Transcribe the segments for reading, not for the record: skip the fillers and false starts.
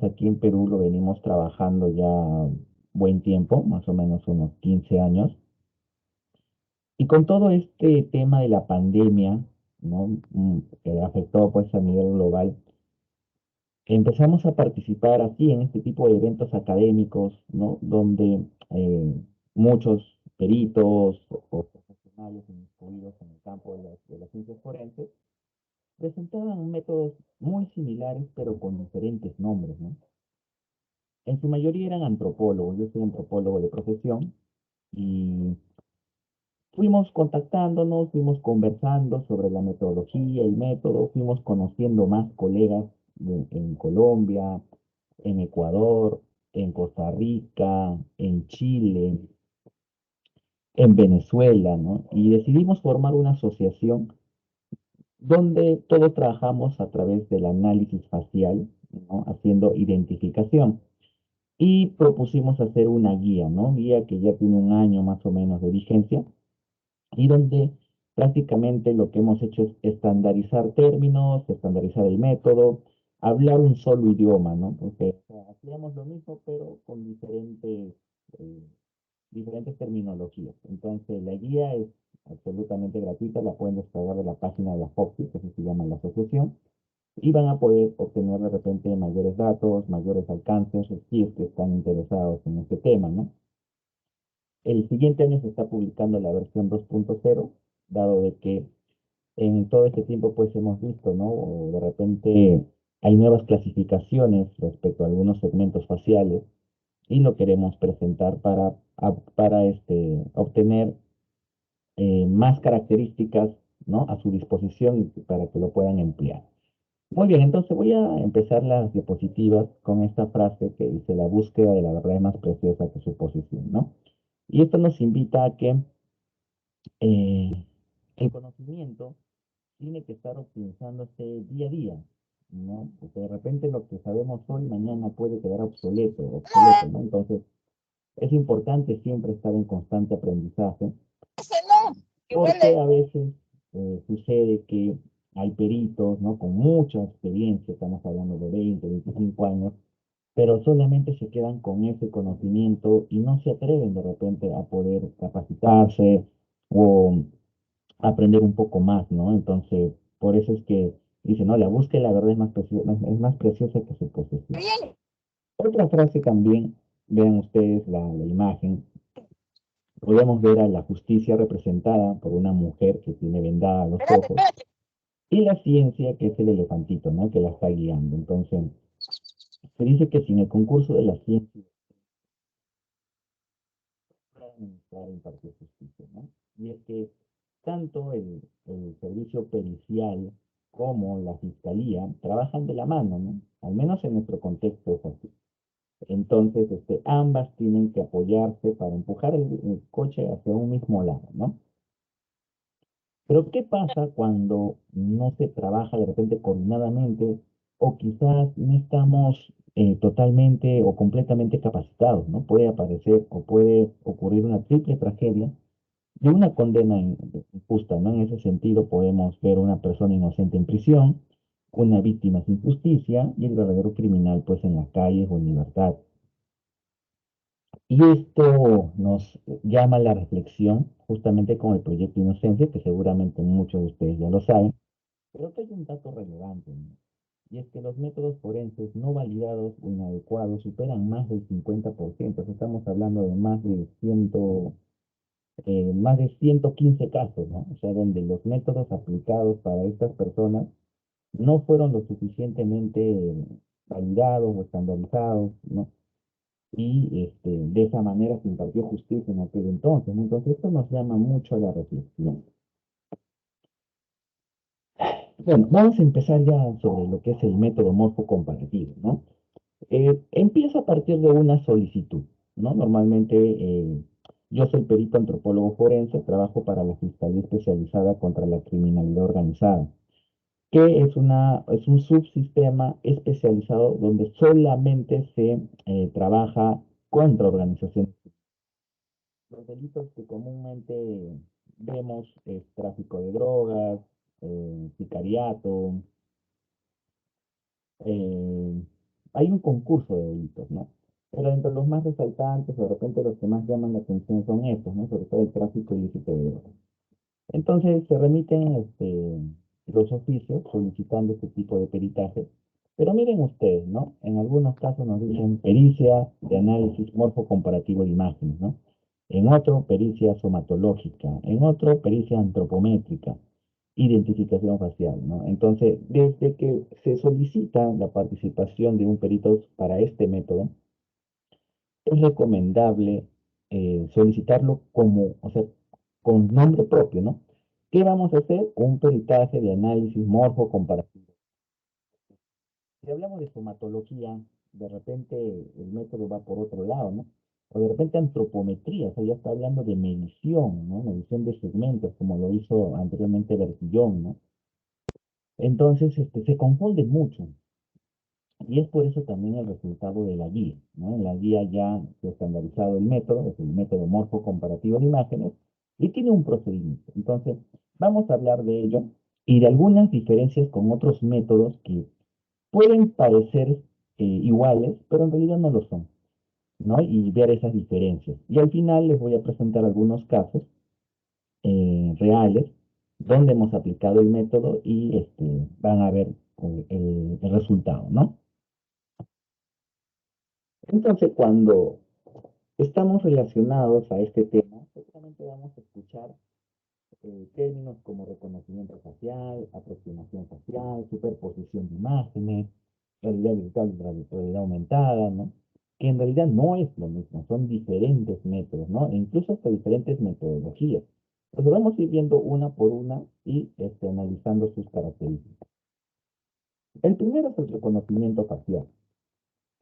aquí en Perú lo venimos trabajando ya buen tiempo, más o menos unos 15 años. Y con todo este tema de la pandemia, ¿no? Que afectó pues a nivel global, empezamos a participar así en este tipo de eventos académicos, ¿no? Donde muchos peritos o profesionales inmiscuidos en el campo de las ciencias forenses presentaban métodos muy similares, pero con diferentes nombres, ¿no? En su mayoría eran antropólogos. Yo soy antropólogo de profesión y fuimos contactándonos, fuimos conversando sobre la metodología, el método, fuimos conociendo más colegas en Colombia, en Ecuador, en Costa Rica, en Chile, en Venezuela, ¿no? Y decidimos formar una asociación donde todos trabajamos a través del análisis facial, ¿no? Haciendo identificación. Y propusimos hacer una guía, ¿no? Guía que ya tiene un año más o menos de vigencia y donde prácticamente lo que hemos hecho es estandarizar términos, estandarizar el método, hablar un solo idioma, ¿no? Porque o sea, hacíamos lo mismo, pero con eh, diferentes terminologías. Entonces, la guía es absolutamente gratuita, la pueden descargar de la página de la FOXI, que así se llama la asociación, y van a poder obtener de repente mayores datos, mayores alcances, si es que están interesados en este tema, ¿no? El siguiente año se está publicando la versión 2.0, dado de que en todo este tiempo pues hemos visto, ¿no? O de repente hay nuevas clasificaciones respecto a algunos segmentos faciales y lo queremos presentar para obtener más características, ¿no? A su disposición y para que lo puedan emplear. Muy bien, entonces voy a empezar las diapositivas con esta frase que dice: la búsqueda de la verdad es más preciosa que su posición, ¿no? Y esto nos invita a que eh, el conocimiento tiene que estar optimizándose día a día, ¿no? Porque de repente lo que sabemos hoy, mañana puede quedar obsoleto, ¿no? Entonces, es importante siempre estar en constante aprendizaje, porque a veces sucede que hay peritos, ¿no? Con mucha experiencia, estamos hablando de 20, 25 años, pero solamente se quedan con ese conocimiento y no se atreven de repente a poder capacitarse o aprender un poco más, ¿no? Entonces, por eso es que dice, no, la búsqueda de la verdad es más preciosa que su posesión. Otra frase también, vean ustedes la imagen, podemos ver a la justicia representada por una mujer que tiene vendada los ojos y la ciencia que es el elefantito, ¿no? Que la está guiando. Entonces, se dice que sin el concurso de la ciencia, para impartir justicia, ¿no? Y es que tanto el servicio pericial como la fiscalía trabajan de la mano, ¿no? Al menos en nuestro contexto es así. Entonces, ambas tienen que apoyarse para empujar el coche hacia un mismo lado, ¿no? Pero ¿qué pasa cuando no se trabaja de repente coordinadamente o quizás no estamos totalmente o completamente capacitados, ¿no? Puede aparecer o puede ocurrir una triple tragedia de una condena injusta, ¿no? En ese sentido podemos ver una persona inocente en prisión, una víctima sin justicia y el verdadero criminal pues en las calles o en libertad. Y esto nos llama a la reflexión justamente con el proyecto Inocencia, que seguramente muchos de ustedes ya lo saben, pero que hay un dato relevante, ¿no? Y es que los métodos forenses no validados o inadecuados superan más del 50%. O sea, estamos hablando de más de 115 casos, ¿no? O sea, donde los métodos aplicados para estas personas no fueron lo suficientemente validados o estandarizados, ¿no? Y de esa manera se impartió justicia en aquel entonces, ¿no? Entonces, esto nos llama mucho a la reflexión. Bueno, vamos a empezar ya sobre lo que es el método morfo comparativo, ¿no? Empieza a partir de una solicitud, ¿no? Normalmente yo soy perito antropólogo forense, trabajo para la Fiscalía Especializada contra la Criminalidad Organizada, que es un subsistema especializado donde solamente se trabaja contra organizaciones. Los delitos que comúnmente vemos es tráfico de drogas, sicariato, eh, hay un concurso de delitos, ¿no? Pero entre los más resaltantes, de repente los que más llaman la atención son estos, ¿no? Sobre todo el tráfico ilícito de drogas. Entonces se remiten los oficios solicitando este tipo de peritaje. Pero miren ustedes, ¿no? En algunos casos nos dicen pericia de análisis morfo-comparativo de imágenes, ¿no? En otro, pericia somatológica. En otro, pericia antropométrica, identificación facial, ¿no? Entonces, desde que se solicita la participación de un perito para este método, es recomendable solicitarlo como, o sea, con nombre propio, ¿no? ¿Qué vamos a hacer? Un peritaje de análisis morfo-comparativo. Si hablamos de somatología, de repente el método va por otro lado, ¿no? O de repente antropometría, o sea, ya está hablando de medición, ¿no? Medición de segmentos, como lo hizo anteriormente Bertillón, ¿no? Entonces, se confunde mucho. Y es por eso también el resultado de la guía, ¿no? En la guía ya se ha estandarizado el método, es el método morfo comparativo de imágenes, y tiene un procedimiento. Entonces, vamos a hablar de ello y de algunas diferencias con otros métodos que pueden parecer iguales, pero en realidad no lo son, ¿no? Y ver esas diferencias. Y al final les voy a presentar algunos casos reales donde hemos aplicado el método y van a ver el resultado, ¿no? Entonces, cuando estamos relacionados a este tema, seguramente vamos a escuchar términos como reconocimiento facial, aproximación facial, superposición de imágenes, realidad virtual y realidad aumentada, ¿no? Que en realidad no es lo mismo, son diferentes métodos, ¿no? E incluso hasta diferentes metodologías. Entonces vamos a ir viendo una por una y analizando sus características. El primero es el reconocimiento facial,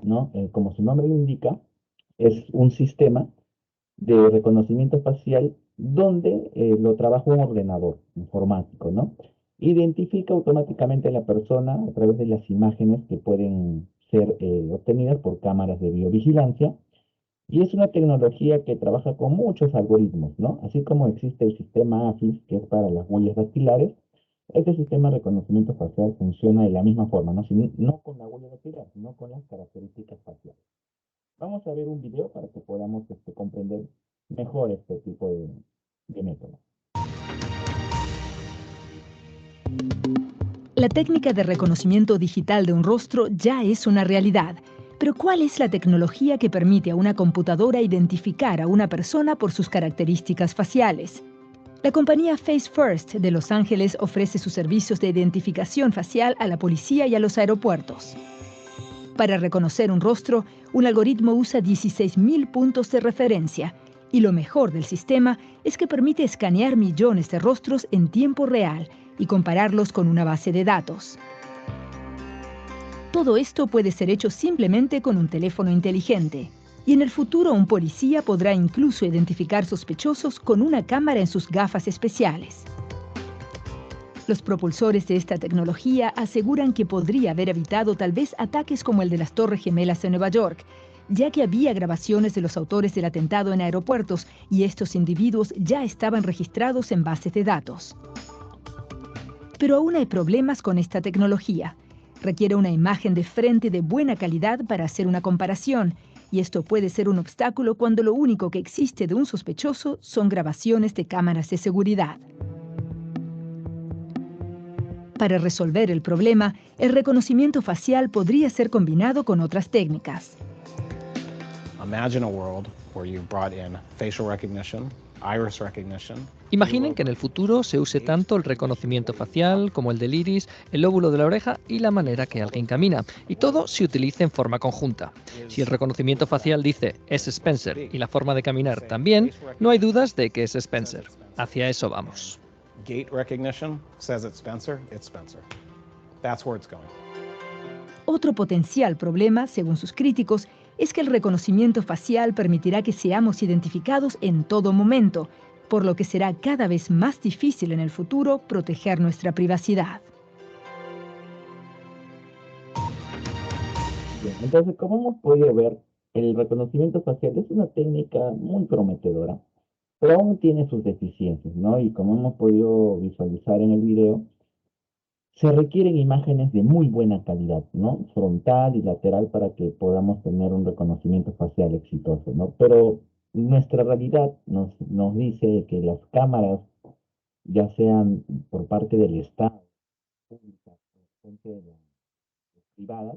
¿no? Como su nombre lo indica, es un sistema de reconocimiento facial donde lo trabaja un ordenador informático, ¿no? Identifica automáticamente a la persona a través de las imágenes que pueden ser obtenidas por cámaras de biovigilancia y es una tecnología que trabaja con muchos algoritmos, ¿no? Así como existe el sistema AFIS, que es para las huellas dactilares, este sistema de reconocimiento facial funciona de la misma forma, ¿no? No con la huella dactilar, sino con las características faciales. Vamos a ver un video para que podamos comprender mejor este tipo de método. La técnica de reconocimiento digital de un rostro ya es una realidad. Pero ¿cuál es la tecnología que permite a una computadora identificar a una persona por sus características faciales? La compañía Face First de Los Ángeles ofrece sus servicios de identificación facial a la policía y a los aeropuertos. Para reconocer un rostro, un algoritmo usa 16.000 puntos de referencia. Y lo mejor del sistema es que permite escanear millones de rostros en tiempo real y compararlos con una base de datos. Todo esto puede ser hecho simplemente con un teléfono inteligente. Y en el futuro un policía podrá incluso identificar sospechosos con una cámara en sus gafas especiales. Los propulsores de esta tecnología aseguran que podría haber evitado tal vez ataques como el de las Torres Gemelas de Nueva York, ya que había grabaciones de los autores del atentado en aeropuertos y estos individuos ya estaban registrados en bases de datos. Pero aún hay problemas con esta tecnología. Requiere una imagen de frente de buena calidad para hacer una comparación, y esto puede ser un obstáculo cuando lo único que existe de un sospechoso son grabaciones de cámaras de seguridad. Para resolver el problema, el reconocimiento facial podría ser combinado con otras técnicas. Imagine a world where you brought in facial recognition, iris recognition. Imaginen que en el futuro se use tanto el reconocimiento facial como el del iris, el lóbulo de la oreja y la manera que alguien camina, y todo se utilice en forma conjunta. Si el reconocimiento facial dice es Spencer y la forma de caminar también, no hay dudas de que es Spencer. Hacia eso vamos. Gait recognition says it's Spencer, That's where it's going. Otro potencial problema, según sus críticos, es que el reconocimiento facial permitirá que seamos identificados en todo momento, por lo que será cada vez más difícil en el futuro proteger nuestra privacidad. Bien, entonces, como hemos podido ver, el reconocimiento facial es una técnica muy prometedora, pero aún tiene sus deficiencias, ¿no? Y como hemos podido visualizar en el video, Se requieren imágenes de muy buena calidad, ¿no? Frontal y lateral para que podamos tener un reconocimiento facial exitoso, ¿no? Pero nuestra realidad nos dice que las cámaras, ya sean por parte del Estado, públicas, o gente de las privadas,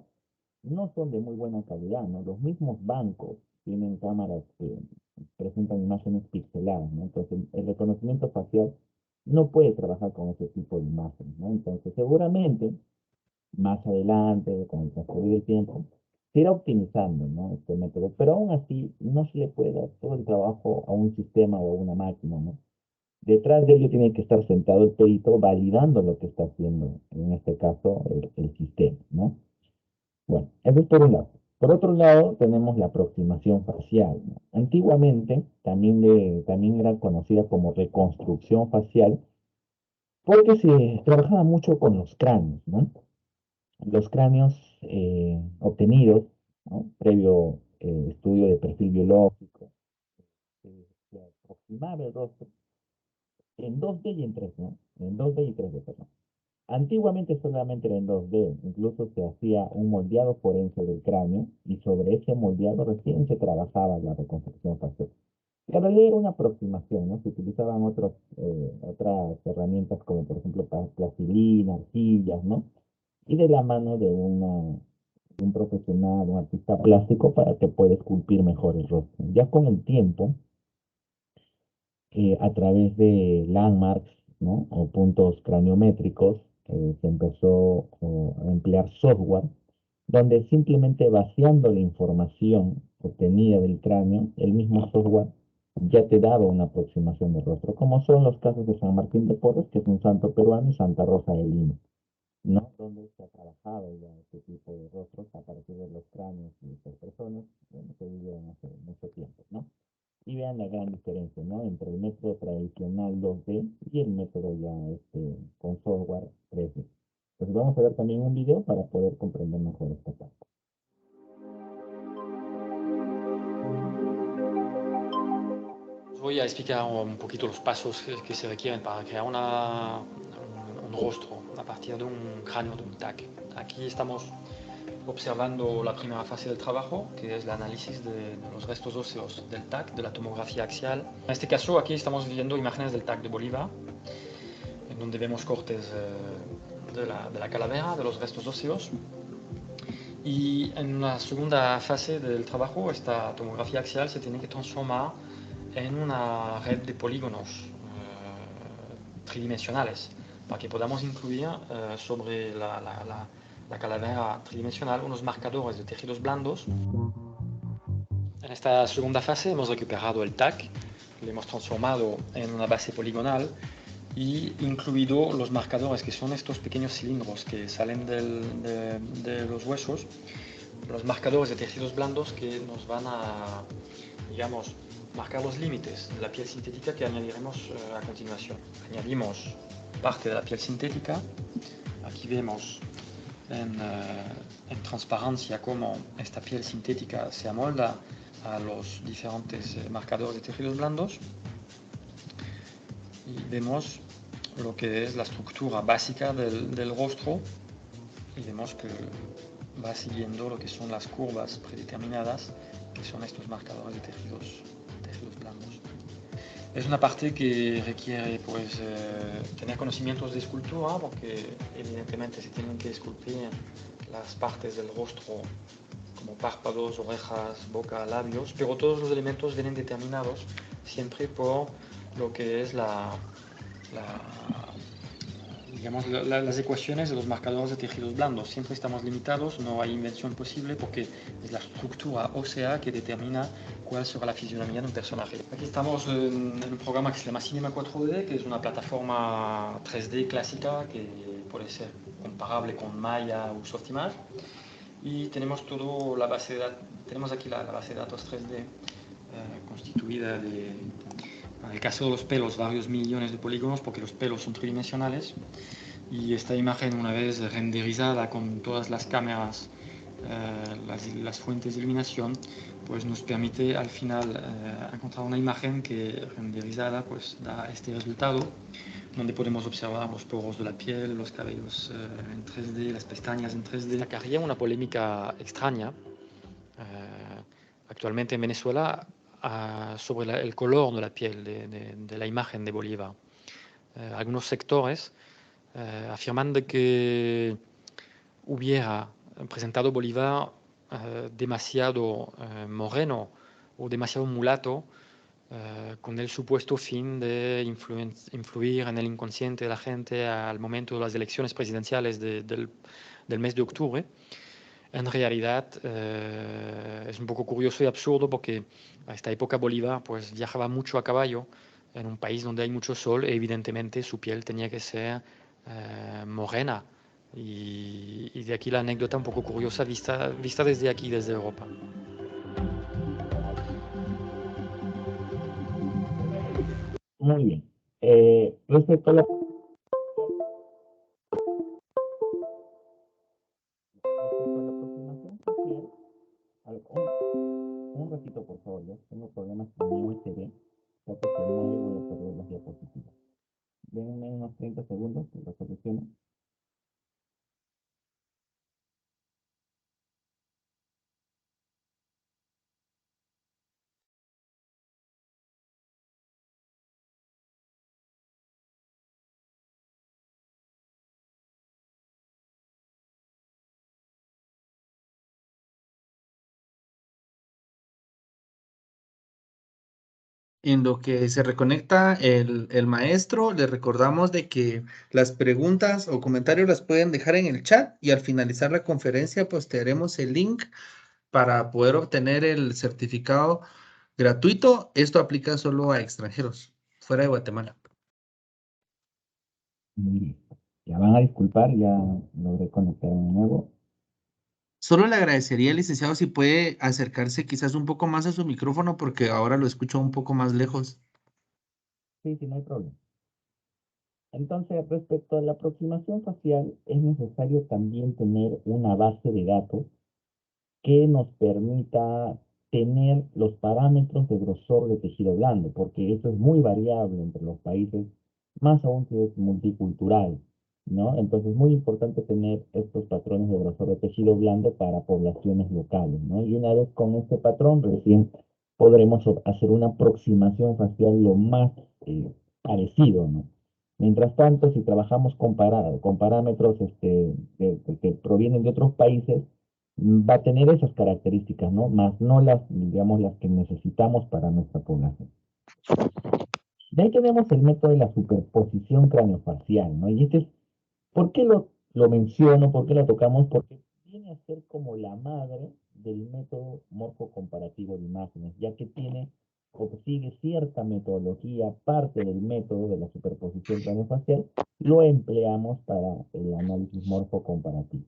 no son de muy buena calidad, ¿no? Los mismos bancos tienen cámaras que presentan imágenes pixeladas, ¿no? Entonces, el reconocimiento facial no puede trabajar con ese tipo de imágenes, ¿no? Entonces, seguramente, más adelante, con el transcurrir del tiempo, se irá optimizando, ¿no? Este método, pero aún así no se le puede dar todo el trabajo a un sistema o a una máquina, ¿no? Detrás de ello tiene que estar sentado el perito validando lo que está haciendo, en este caso, el sistema, ¿no? Bueno, eso es por un lado. Por otro lado, tenemos la aproximación facial, ¿no? Antiguamente también era conocida como reconstrucción facial porque se trabajaba mucho con los cráneos, ¿no? Los cráneos obtenidos, ¿no? Previo estudio de perfil biológico, se aproximaba el rostro en 2D y en 3D, ¿no? En 2D y 3D, perdón. Antiguamente solamente era en 2D, incluso se hacía un moldeado forense del cráneo y sobre ese moldeado recién se trabajaba la reconstrucción facial. En realidad era una aproximación, ¿no? Se utilizaban otras herramientas como por ejemplo plastilina, arcillas, ¿no? Y de la mano un profesional, un artista plástico para que pueda esculpir mejor el rostro. Ya con el tiempo, a través de landmarks, ¿no? O puntos craniométricos, se empezó a emplear software donde simplemente vaciando la información obtenida del cráneo, el mismo software ya te daba una aproximación del rostro, como son los casos de San Martín de Porres, que es un santo peruano, y Santa Rosa de Lima, ¿no? Donde se ha trabajado ya este tipo de rostros a partir de los cráneos de estas personas, bueno, que vivieron hace mucho tiempo, ¿no? Y vean la gran diferencia, ¿no? Entre el método tradicional 2D y el método ya con software 3D. Entonces vamos a ver también un video para poder comprender mejor esta parte. Os voy a explicar un poquito los pasos que se requieren para crear un rostro a partir de un cráneo, de un TAC. Aquí estamos observando la primera fase del trabajo, que es el análisis de los restos óseos del TAC, de la tomografía axial. En este caso, aquí estamos viendo imágenes del TAC de Bolívar, en donde vemos cortes de la calavera, de los restos óseos. Y en una segunda fase del trabajo, esta tomografía axial se tiene que transformar en una red de polígonos tridimensionales para que podamos incluir sobre la calavera tridimensional unos marcadores de tejidos blandos. En esta segunda fase hemos recuperado el TAC, lo hemos transformado en una base poligonal y incluido los marcadores, que son estos pequeños cilindros que salen de los huesos, los marcadores de tejidos blandos que nos van a, digamos, marcar los límites de la piel sintética que añadiremos a continuación. Añadimos parte de la piel sintética. Aquí vemos en transparencia cómo esta piel sintética se amolda a los diferentes marcadores de tejidos blandos. Y vemos lo que es la estructura básica del rostro y vemos que va siguiendo lo que son las curvas predeterminadas, que son estos marcadores de tejidos blandos. Es una parte que requiere pues, tener conocimientos de escultura, porque evidentemente se tienen que esculpir las partes del rostro como párpados, orejas, boca, labios, pero todos los elementos vienen determinados siempre por lo que es digamos, las ecuaciones de los marcadores de tejidos blandos. Siempre estamos limitados, no hay invención posible porque es la estructura ósea que determina cuál será la fisionomía de un personaje. Aquí estamos en un programa que se llama Cinema 4D, que es una plataforma 3D clásica que puede ser comparable con Maya o Softimage. Y tenemos toda la base de datos, tenemos aquí la base de datos 3D constituida de, en el caso de los pelos, varios millones de polígonos, porque los pelos son tridimensionales. Y esta imagen, una vez renderizada con todas las cámaras, las fuentes de iluminación, pues nos permite al final encontrar una imagen que renderizada pues da este resultado, donde podemos observar los poros de la piel, los cabellos en 3D, las pestañas en 3D. Destacaría una polémica extraña actualmente en Venezuela sobre el color de la piel de la imagen de Bolívar. Algunos sectores afirman de que hubiera presentado Bolívar demasiado moreno o demasiado mulato, con el supuesto fin de influir en el inconsciente de la gente al momento de las elecciones presidenciales del mes de octubre. En realidad es un poco curioso y absurdo porque a esta época Bolívar pues, viajaba mucho a caballo en un país donde hay mucho sol, e evidentemente su piel tenía que ser morena. Y de aquí la anécdota un poco curiosa vista desde aquí, desde Europa. Muy bien. Respecto a la aproximación facial, un ratito por favor, ya tengo problemas con mi USB, ya que se mueve voy a perder las diapositivas. Denme unos 30 segundos que lo solucione. En lo que se reconecta el maestro, les recordamos de que las preguntas o comentarios las pueden dejar en el chat y al finalizar la conferencia pues te haremos el link para poder obtener el certificado gratuito. Esto aplica solo a extranjeros, fuera de Guatemala. Ya van a disculpar, ya logré conectarme de nuevo. Solo le agradecería al licenciado si puede acercarse quizás un poco más a su micrófono porque ahora lo escucho un poco más lejos. Sí, no hay problema. Entonces, respecto a la aproximación facial, es necesario también tener una base de datos que nos permita tener los parámetros de grosor de tejido blando, porque eso es muy variable entre los países, más aún si es multicultural, ¿no? Entonces es muy importante tener estos patrones de grosor de tejido blando para poblaciones locales, ¿no? Y una vez con este patrón, recién podremos hacer una aproximación facial lo más parecido, ¿no? Mientras tanto, si trabajamos con parámetros que provienen de otros países, va a tener esas características, ¿no? Más no las, digamos, las que necesitamos para nuestra población. De ahí tenemos el método de la superposición craneofacial, ¿no? Y este es, ¿por qué lo menciono? ¿Por qué lo tocamos? Porque viene a ser como la madre del método morfocomparativo de imágenes, ya que tiene o sigue cierta metodología, parte del método de la superposición craneofacial, lo empleamos para el análisis morfocomparativo.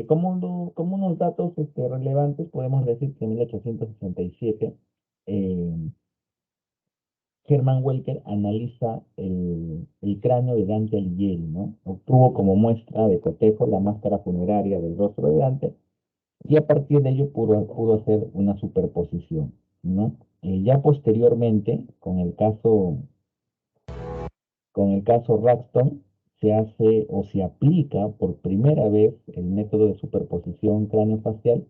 Como unos datos relevantes, podemos decir que en 1867 Hermann Welker analiza el cráneo de Dante Alighieri, ¿no? Obtuvo como muestra de cotejo la máscara funeraria del rostro de Dante y a partir de ello pudo hacer una superposición, ¿no? Ya posteriormente, con el caso Raxton, se hace o se aplica por primera vez el método de superposición craneofacial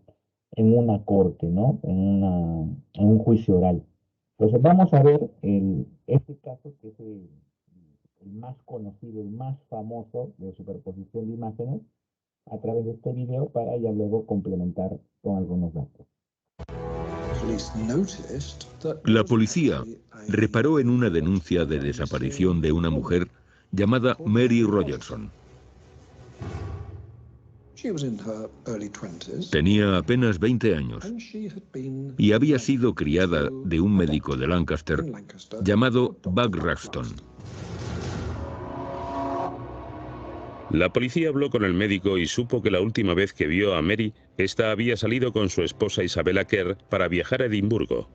en una corte, ¿no? En un juicio oral. Entonces vamos a ver este caso que es el más conocido, el más famoso de superposición de imágenes a través de este video para ya luego complementar con algunos datos. La policía reparó en una denuncia de desaparición de una mujer llamada Mary Rogerson. Tenía apenas 20 años y había sido criada de un médico de Lancaster llamado Buck Raxton. La policía habló con el médico y supo que la última vez que vio a Mary, esta había salido con su esposa Isabella Kerr para viajar a Edimburgo.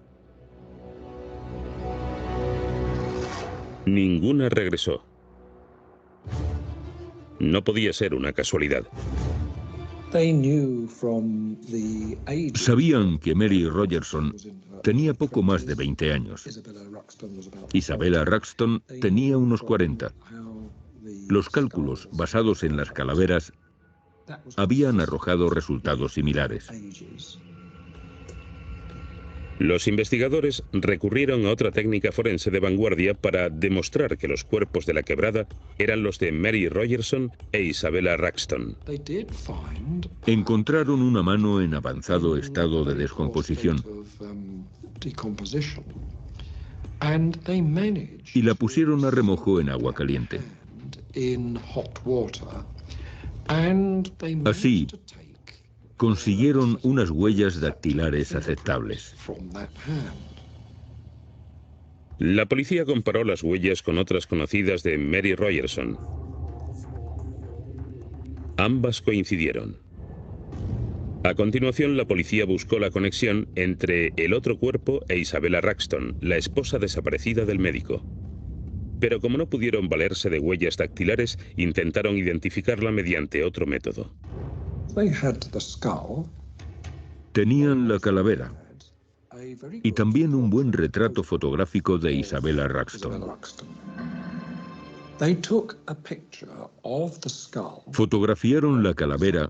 Ninguna regresó. No podía ser una casualidad. Sabían que Mary Rogerson tenía poco más de 20 años. Isabella Ruxton tenía unos 40. Los cálculos basados en las calaveras habían arrojado resultados similares. Los investigadores recurrieron a otra técnica forense de vanguardia para demostrar que los cuerpos de la quebrada eran los de Mary Rogerson e Isabella Ruxton. Encontraron una mano en avanzado estado de descomposición y la pusieron a remojo en agua caliente. Así, consiguieron unas huellas dactilares aceptables. La policía comparó las huellas con otras conocidas de Mary Rogerson. Ambas coincidieron. A continuación, la policía buscó la conexión entre el otro cuerpo e Isabella Ruxton, la esposa desaparecida del médico. Pero como no pudieron valerse de huellas dactilares, intentaron identificarla mediante otro método. Tenían la calavera y también un buen retrato fotográfico de Isabella Ruxton. Fotografiaron la calavera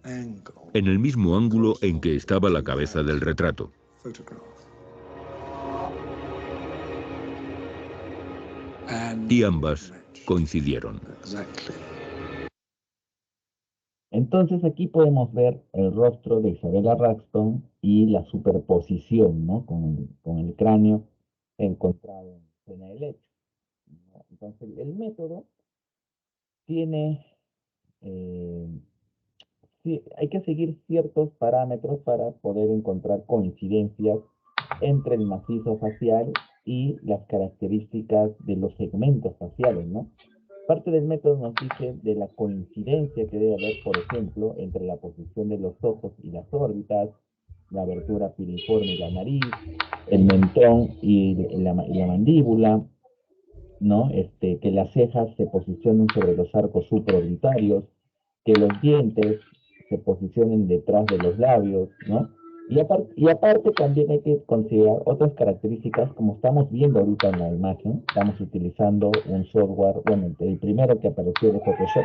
en el mismo ángulo en que estaba la cabeza del retrato. Y ambas coincidieron. Entonces aquí podemos ver el rostro de Isabella Ruxton y la superposición, ¿no? con el cráneo encontrado en la escena del hecho, ¿no? Entonces el método tiene, sí, hay que seguir ciertos parámetros para poder encontrar coincidencias entre el macizo facial y las características de los segmentos faciales, ¿no? Parte del método nos dice de la coincidencia que debe haber, por ejemplo, entre la posición de los ojos y las órbitas, la abertura piriforme y la nariz, el mentón y la mandíbula, ¿no? Que las cejas se posicionen sobre los arcos supraorbitarios, que los dientes se posicionen detrás de los labios, ¿no? Y aparte también hay que considerar otras características, como estamos viendo ahorita en la imagen. Estamos utilizando un software, bueno, el primero que apareció de Photoshop,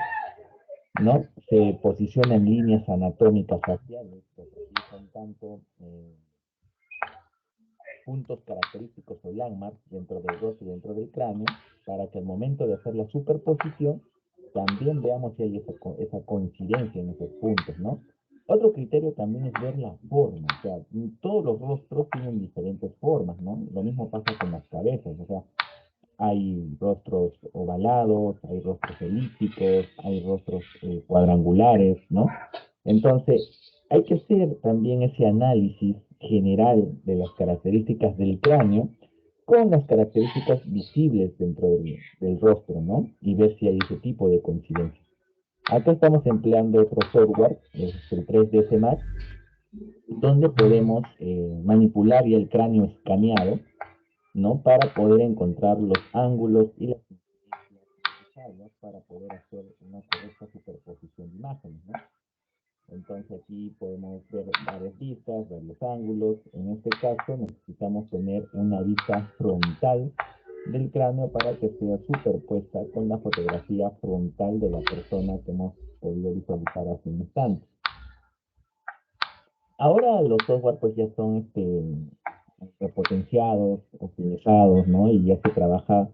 ¿no? Se posiciona en líneas anatómicas faciales, que realizan tanto puntos característicos o landmarks dentro del rostro y dentro del cráneo, para que al momento de hacer la superposición también veamos si hay esa coincidencia en esos puntos, ¿no? Otro criterio también es ver la forma, o sea, todos los rostros tienen diferentes formas, ¿no? Lo mismo pasa con las cabezas, o sea, hay rostros ovalados, hay rostros elípticos, hay rostros cuadrangulares, ¿no? Entonces, hay que hacer también ese análisis general de las características del cráneo con las características visibles dentro del rostro, ¿no? Y ver si hay ese tipo de coincidencia. Acá estamos empleando otro software, es el 3ds Max, donde podemos manipular ya el cráneo escaneado, ¿no? Para poder encontrar los ángulos y las incidencias necesarias para poder hacer una correcta superposición de imágenes, ¿no? Entonces aquí podemos ver varias vistas, varios ángulos. En este caso necesitamos tener una vista frontal del cráneo para que sea superpuesta con la fotografía frontal de la persona que hemos podido visualizar hace un instante. Ahora los software pues ya son repotenciados, optimizados, ¿no? Y ya se trabaja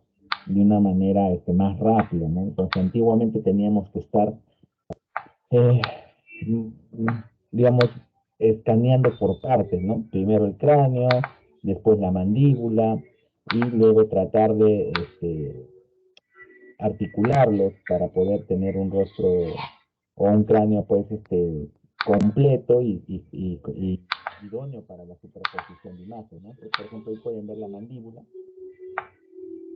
de una manera más rápida, ¿no? Entonces antiguamente teníamos que estar digamos, escaneando por partes, ¿no? Primero el cráneo, después la mandíbula, y luego tratar de articularlos para poder tener un rostro o un cráneo, pues, completo y idóneo para la superposición de imágenes, ¿no? Por ejemplo, ahí pueden ver la mandíbula,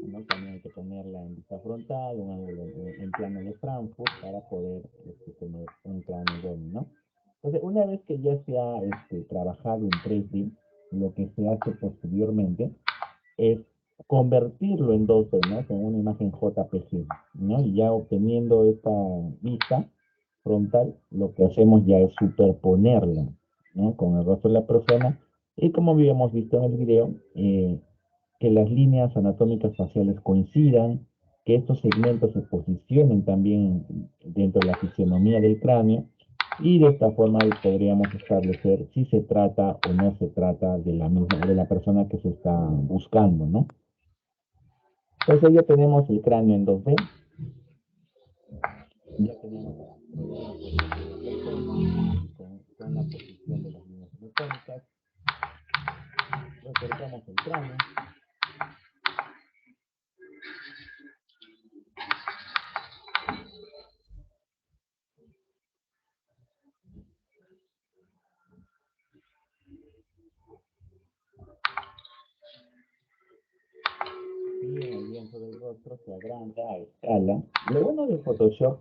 ¿no? También hay que ponerla en vista frontal, un ángulo en plano de Frankfurt para poder tener un cráneo idóneo, ¿no? Entonces, una vez que ya se ha trabajado en 3D, lo que se hace posteriormente es convertirlo en 2D, ¿no? Con una imagen JPG, ¿no? Y ya obteniendo esta vista, frontal, lo que hacemos ya es superponerla, ¿no? Con el rostro de la persona. Y como habíamos visto en el video, que las líneas anatómicas faciales coincidan, que estos segmentos se posicionen también dentro de la fisionomía del cráneo, y de esta forma podríamos establecer si se trata o no se trata de la misma, de la persona que se está buscando, ¿no? Entonces ya tenemos el cráneo en 2D, ya tenemos el cuerpo de la persona con la posición de las líneas anatómicas, recortamos el cráneo. Y en el lienzo del rostro se agranda a escala. Lo bueno de Photoshop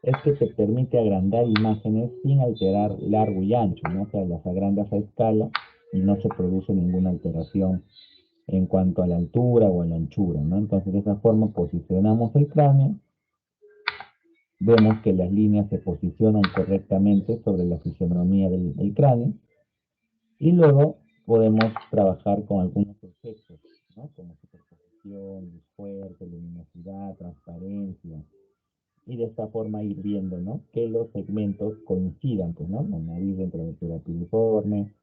es que te permite agrandar imágenes sin alterar largo y ancho, ¿no? O sea, las agrandas a escala y no se produce ninguna alteración en cuanto a la altura o a la anchura, ¿no? Entonces, de esa forma posicionamos el cráneo, vemos que las líneas se posicionan correctamente sobre la fisionomía del cráneo, y luego podemos trabajar con algunos efectos, ¿no? Como superposición, luz fuerte, luminosidad, transparencia, y de esta forma ir viendo, ¿no? Que los segmentos coincidan, pues, ¿no? La nariz dentro de la piriforme,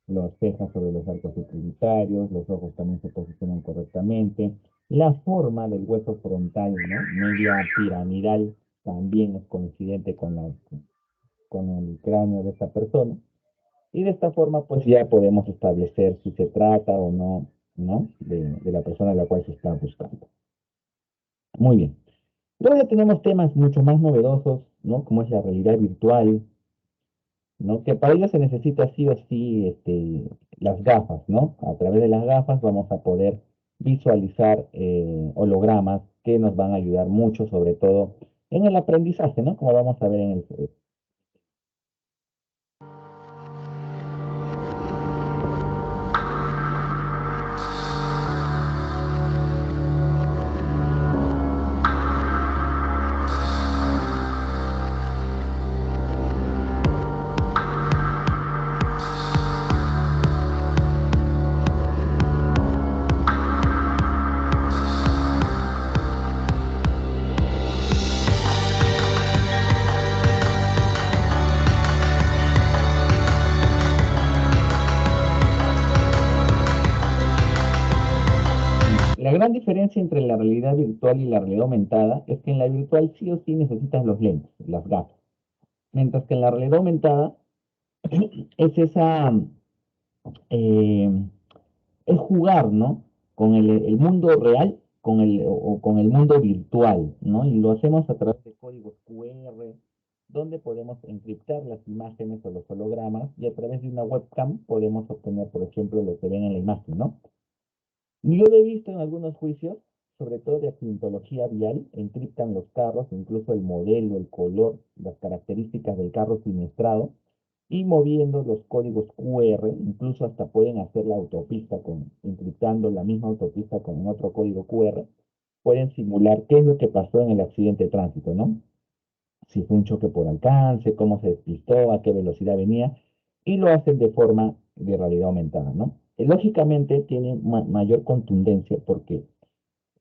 las cejas sobre los arcos tributarios, los ojos también se posicionan correctamente, la forma del hueso frontal, ¿no? Media piramidal también es coincidente con el cráneo de esta persona, y de esta forma pues ya podemos establecer si se trata o no, ¿no? De la persona a la cual se está buscando. Muy bien. Luego ya tenemos temas mucho más novedosos, ¿no? Como es la realidad virtual, ¿no? Que para ello se necesita sí o sí las gafas, ¿no? A través de las gafas vamos a poder visualizar hologramas que nos van a ayudar mucho, sobre todo en el aprendizaje, ¿no? Como vamos a ver en el... La gran diferencia entre la realidad virtual y la realidad aumentada es que en la virtual sí o sí necesitas los lentes, las gafas, mientras que en la realidad aumentada es esa, eh, es jugar, ¿no? Con el mundo real o con el mundo virtual, ¿no? Y lo hacemos a través de códigos QR, donde podemos encriptar las imágenes o los hologramas, y a través de una webcam podemos obtener, por ejemplo, lo que ven en la imagen, ¿no? Yo lo he visto en algunos juicios, sobre todo de accidentología vial, encriptan los carros, incluso el modelo, el color, las características del carro siniestrado, y moviendo los códigos QR, incluso hasta pueden hacer la autopista encriptando la misma autopista con otro código QR, pueden simular qué es lo que pasó en el accidente de tránsito, ¿no? Si fue un choque por alcance, cómo se despistó, a qué velocidad venía, y lo hacen de forma de realidad aumentada, ¿no? Lógicamente tiene mayor contundencia porque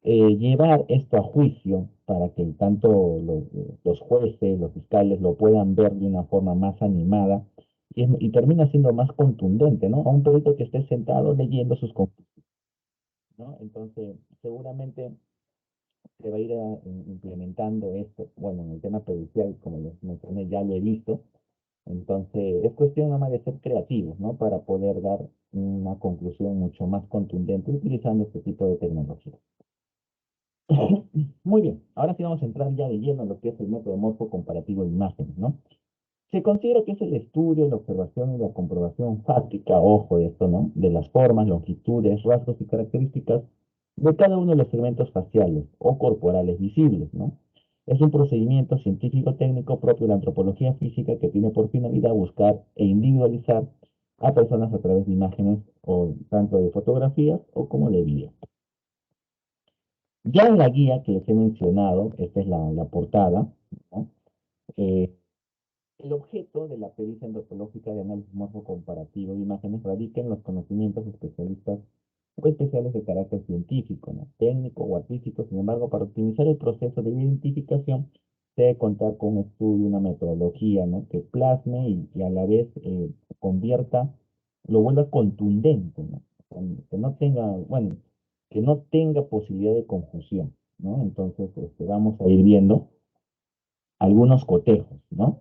llevar esto a juicio para que tanto los jueces, los fiscales lo puedan ver de una forma más animada y termina siendo más contundente, ¿no? A un perito que esté sentado leyendo sus conclusiones, ¿no? Entonces, seguramente se va a ir implementando esto. Bueno, en el tema pericial, como les mencioné, ya lo he visto. Entonces, es cuestión nada más de ser creativos, ¿no? Para poder dar una conclusión mucho más contundente utilizando este tipo de tecnología. Muy bien, ahora sí vamos a entrar ya de lleno en lo que es el método morfo comparativo de imágenes, ¿no? Se considera que es el estudio, la observación y la comprobación fáctica, ojo de esto, ¿no? De las formas, longitudes, rasgos y características de cada uno de los segmentos faciales o corporales visibles, ¿no? Es un procedimiento científico-técnico propio de la antropología física que tiene por finalidad buscar e individualizar a personas a través de imágenes o tanto de fotografías o como de video. Ya en la guía que les he mencionado, esta es la portada, ¿no? El objeto de la pericia antropológica de análisis morfo-comparativo de imágenes radica en los conocimientos especialistas o especiales de carácter científico, ¿no? Técnico o artístico. Sin embargo, para optimizar el proceso de identificación, se debe contar con un estudio, una metodología, ¿no? Que plasme y a la vez convierta, lo vuelva contundente, ¿no? Que no tenga, bueno, que no tenga posibilidad de confusión, ¿no? Entonces, vamos a ir viendo algunos cotejos, ¿no?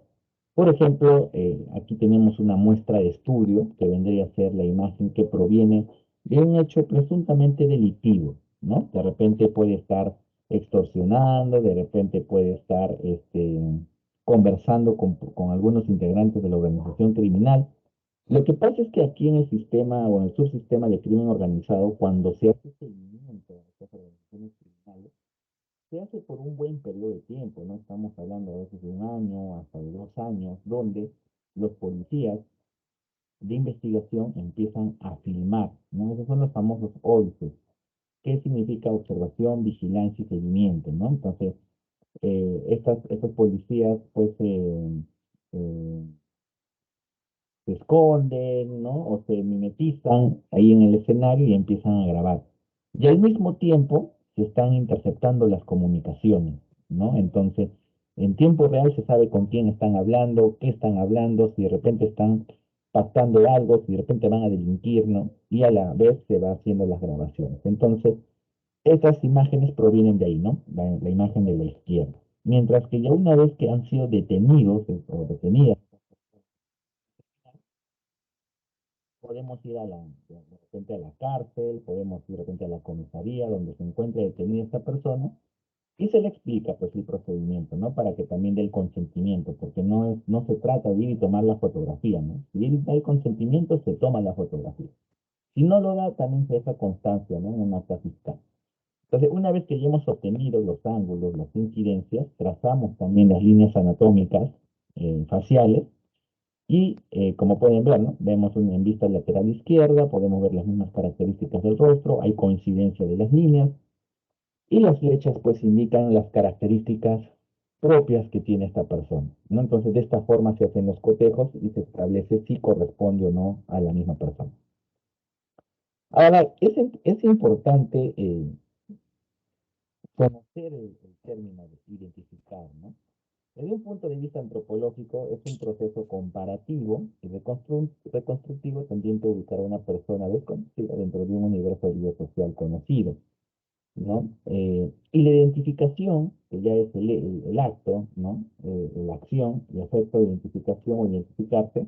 Por ejemplo, aquí tenemos una muestra de estudio que vendría a ser la imagen que proviene de un hecho presuntamente delictivo, ¿no? De repente puede estar extorsionando, de repente puede estar conversando con algunos integrantes de la organización criminal. Lo que pasa es que aquí en el sistema o en el subsistema de crimen organizado, cuando se hace seguimiento a estas organizaciones criminales, se hace por un buen periodo de tiempo, ¿no? Estamos hablando a veces de un año, hasta de 2 años, donde los policías de investigación empiezan a filmar, ¿no? Esos son los famosos OICE. ¿Qué significa observación, vigilancia y seguimiento, ¿no? Entonces, estos policías, pues, eh, se esconden, ¿no? O se mimetizan ahí en el escenario y empiezan a grabar. Y al mismo tiempo se están interceptando las comunicaciones, ¿no? Entonces, en tiempo real se sabe con quién están hablando, qué están hablando, si de repente están pactando algo, si de repente van a delinquir, ¿no? Y a la vez se va haciendo las grabaciones. Entonces, estas imágenes provienen de ahí, ¿no? La imagen de la izquierda. Mientras que ya una vez que han sido detenidos o detenidas, podemos ir de repente a la cárcel, podemos ir de repente a la comisaría donde se encuentre detenida esta persona y se le explica pues el procedimiento, ¿no? Para que también dé el consentimiento, porque no se trata de ir y tomar la fotografía, ¿no? Si él da el consentimiento, se toma la fotografía. Si no lo da, también se deja constancia, ¿no? En un acta fiscal. Entonces, una vez que ya hemos obtenido los ángulos, las incidencias, trazamos también las líneas anatómicas faciales y como pueden ver, ¿no? Vemos en vista lateral izquierda, podemos ver las mismas características del rostro, hay coincidencia de las líneas y las flechas pues indican las características propias que tiene esta persona, ¿no? Entonces de esta forma se hacen los cotejos y se establece si corresponde o no a la misma persona. Ahora, es importante conocer el término de identificar, ¿no? Desde un punto de vista antropológico, es un proceso comparativo y reconstructivo tendiente a ubicar a una persona desconocida dentro de un universo biosocial conocido, ¿no? Y la identificación, que ya es el acto, ¿no? La acción, el efecto de identificación o identificarse,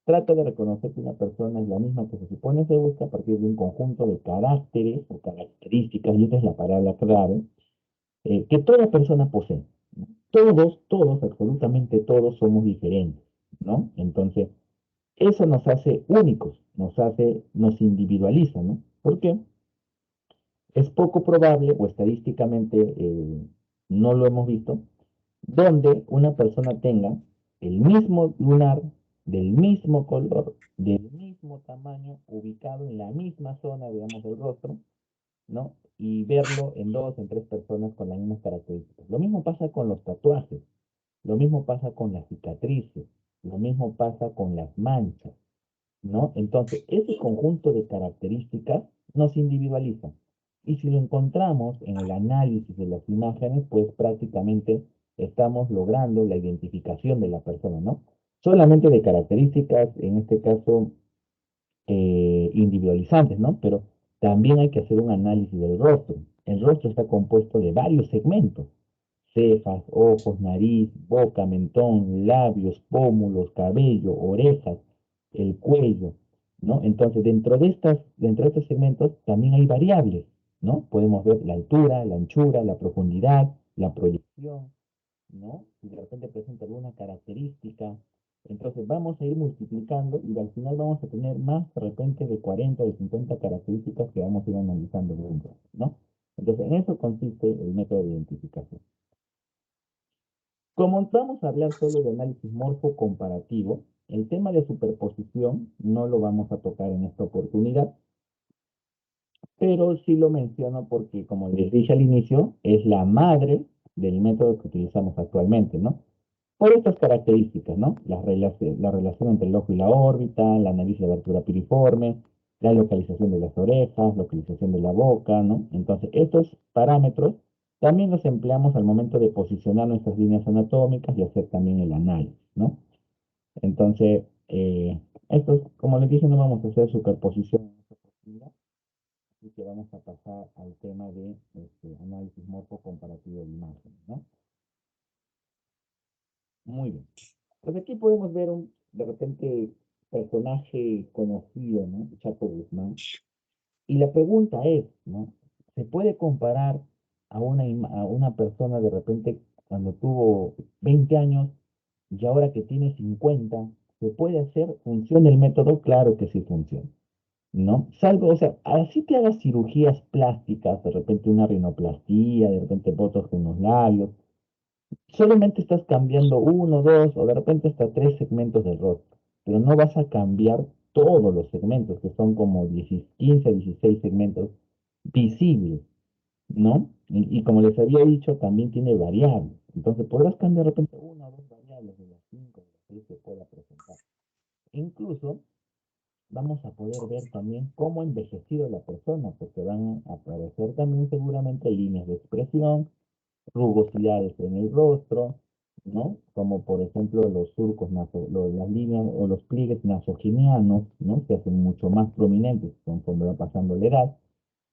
trata de reconocer que una persona es la misma que se supone se busca a partir de un conjunto de caracteres o características, y esa es la palabra clave, que toda persona posee. ¿No? Todos, absolutamente todos somos diferentes, ¿no? Entonces, eso nos hace únicos, nos individualiza, ¿no? ¿Por qué? Es poco probable, o estadísticamente no lo hemos visto, donde una persona tenga el mismo lunar, del mismo color, del mismo tamaño, ubicado en la misma zona, digamos, del rostro, ¿no? Y verlo en dos, en tres personas con las mismas características. Lo mismo pasa con los tatuajes, lo mismo pasa con las cicatrices, lo mismo pasa con las manchas, ¿no? Entonces, ese conjunto de características nos individualiza. Y si lo encontramos en el análisis de las imágenes, pues prácticamente estamos logrando la identificación de la persona, ¿no? Solamente de características, en este caso, individualizantes, ¿no? Pero también hay que hacer un análisis del rostro. El rostro está compuesto de varios segmentos: cejas, ojos, nariz, boca, mentón, labios, pómulos, cabello, orejas, el cuello, ¿no? Entonces, dentro de estos segmentos también hay variables, ¿no? Podemos ver la altura, la anchura, la profundidad, la proyección, ¿no? Si de repente presenta alguna característica, entonces vamos a ir multiplicando y al final vamos a tener más de repente de 40 o de 50 características que vamos a ir analizando juntos, ¿no? Entonces, en eso consiste el método de identificación. Como vamos a hablar solo de análisis morfo-comparativo, el tema de superposición no lo vamos a tocar en esta oportunidad, pero sí lo menciono porque, como les dije al inicio, es la madre del método que utilizamos actualmente, ¿no? Por estas características, ¿no? La relación entre el ojo y la órbita, la nariz y la abertura piriforme, la localización de las orejas, localización de la boca, ¿no? Entonces, estos parámetros también los empleamos al momento de posicionar nuestras líneas anatómicas y hacer también el análisis, ¿no? Entonces, estos, como les dije, no vamos a hacer superposición en esta oportunidad, así que vamos a pasar al tema de análisis morfo comparativo de imágenes, ¿no? Muy bien. Pues aquí podemos ver de repente, personaje conocido, ¿no? Chapo Guzmán. Y la pregunta es, ¿no? ¿Se puede comparar a una persona de repente cuando tuvo 20 años y ahora que tiene 50? ¿Se puede hacer? ¿Funciona el método? Claro que sí funciona, ¿no? Salvo, o sea, así te hagas cirugías plásticas, de repente una rinoplastía, de repente botox en los labios, solamente estás cambiando uno, dos o de repente hasta tres segmentos del rostro, pero no vas a cambiar todos los segmentos, que son como 10, 15, 16 segmentos visibles, ¿no? Y como les había dicho, también tiene variables. Entonces podrás cambiar de repente una o dos variables de las cinco, de las seis que pueda presentar. Incluso vamos a poder ver también cómo ha envejecido la persona, porque van a aparecer también seguramente líneas de expresión, rugosidades en el rostro, ¿no? Como por ejemplo los surcos, las líneas o los pliegues nasogenianos, ¿no? Se hacen mucho más prominentes conforme va pasando la edad,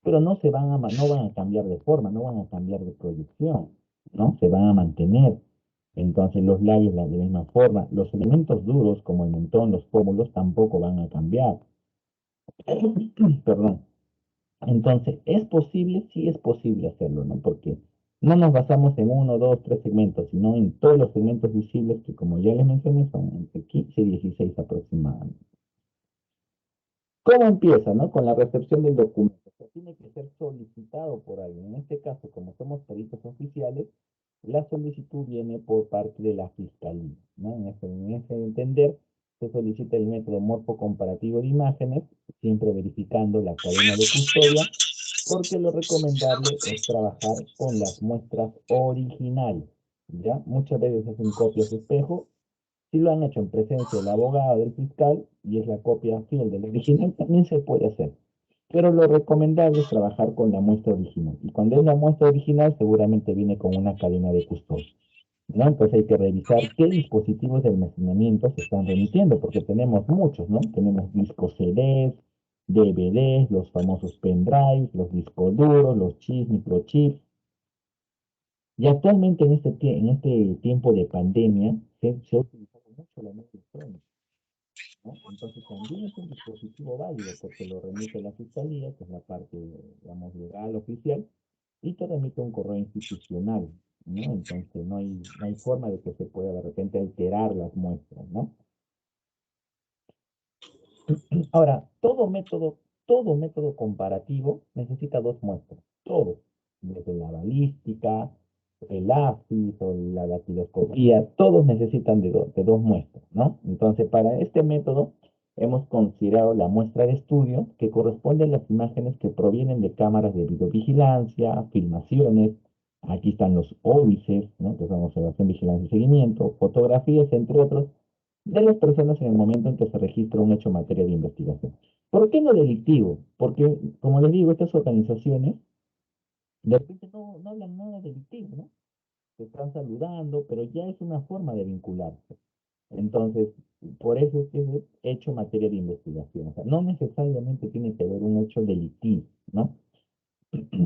pero no van a cambiar de forma, no van a cambiar de proyección, ¿no? Se van a mantener. Entonces los labios de la misma forma, los elementos duros como el mentón, los pómulos tampoco van a cambiar. Perdón. Entonces, ¿es posible? Sí es posible hacerlo, ¿no? Porque no nos basamos en uno, dos, tres segmentos, sino en todos los segmentos visibles que, como ya les mencioné, son entre 15 y 16 aproximadamente. ¿Cómo empieza, no? Con la recepción del documento. O sea, tiene que ser solicitado por alguien. En este caso, como somos peritos oficiales, la solicitud viene por parte de la fiscalía, ¿no? En ese entender, se solicita el método morfo comparativo de imágenes, siempre verificando la cadena de custodia, porque lo recomendable es trabajar con las muestras originales, ¿ya? Muchas veces hacen copias de espejo. Si lo han hecho en presencia del abogado, del fiscal, y es la copia fiel del original, también se puede hacer. Pero lo recomendable es trabajar con la muestra original. Y cuando es la muestra original, seguramente viene con una cadena de custodia, ¿no? Entonces hay que revisar qué dispositivos de almacenamiento se están remitiendo, porque tenemos muchos, ¿no? Tenemos discos CDs, DVDs, los famosos pendrives, los discos duros, los chips, microchips. Y actualmente en este tiempo de pandemia se ha utilizado mucho la mente electrónica, ¿no? Entonces también es un dispositivo válido porque lo remite la fiscalía, que es la parte, digamos, legal, oficial, y te remite un correo institucional, ¿no? Entonces no hay forma de que se pueda de repente alterar las muestras, ¿no? Ahora, todo método comparativo necesita dos muestras, todo, desde la balística, el AFIS o la dactiloscopía, todos necesitan de dos muestras, ¿no? Entonces, para este método hemos considerado la muestra de estudio que corresponde a las imágenes que provienen de cámaras de videovigilancia, filmaciones, aquí están los óbices, ¿no? Que son observación, vigilancia y seguimiento, fotografías, entre otros, de las personas en el momento en que se registra un hecho en materia de investigación. ¿Por qué no delictivo? Porque, como les digo, estas organizaciones de repente no hablan nada delictivo, ¿no? Se están saludando, pero ya es una forma de vincularse. Entonces, por eso es que es hecho en materia de investigación. O sea, no necesariamente tiene que haber un hecho delictivo, ¿no?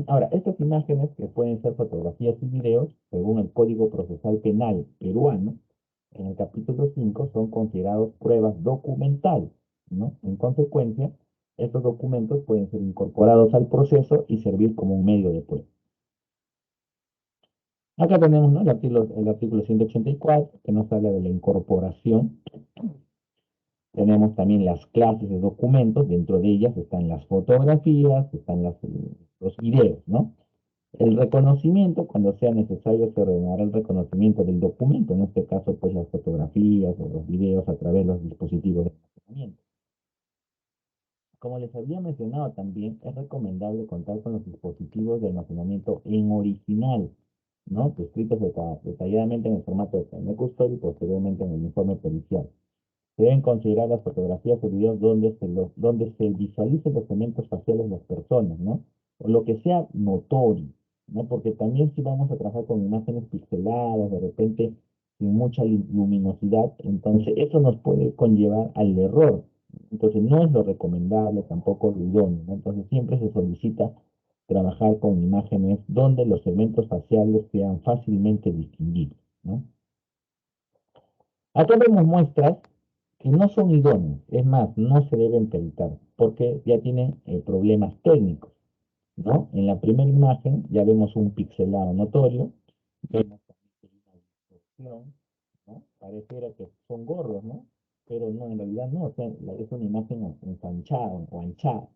Ahora, estas imágenes, que pueden ser fotografías y videos, según el Código Procesal Penal peruano, en el capítulo 5 son considerados pruebas documentales, ¿no? En consecuencia, estos documentos pueden ser incorporados al proceso y servir como un medio de prueba. Acá tenemos, ¿no? el artículo 184, que nos habla de la incorporación. Tenemos también las clases de documentos, dentro de ellas están las fotografías, están los videos, ¿no? El reconocimiento, cuando sea necesario, se ordenará el reconocimiento del documento, en este caso, pues las fotografías o los videos a través de los dispositivos de almacenamiento. Como les había mencionado también, es recomendable contar con los dispositivos de almacenamiento en original, ¿no? Descritos detalladamente en el formato de primer custodio y posteriormente en el informe policial. Se deben considerar las fotografías o videos donde se visualicen los elementos faciales de las personas, ¿no? O lo que sea notorio, ¿no? Porque también si vamos a trabajar con imágenes pixeladas, de repente sin mucha luminosidad, entonces eso nos puede conllevar al error. Entonces no es lo recomendable, tampoco lo idóneo, ¿no? Entonces siempre se solicita trabajar con imágenes donde los elementos faciales sean fácilmente distinguibles, ¿no? Acá vemos muestras que no son idóneas, es más, no se deben peritar, porque ya tienen problemas técnicos, ¿no? En la primera imagen ya vemos un pixelado notorio, vemos también una distorsión, ¿no? Pareciera que son gordos, ¿no? Pero no, en realidad no, o sea, es una imagen ensanchada o anchada,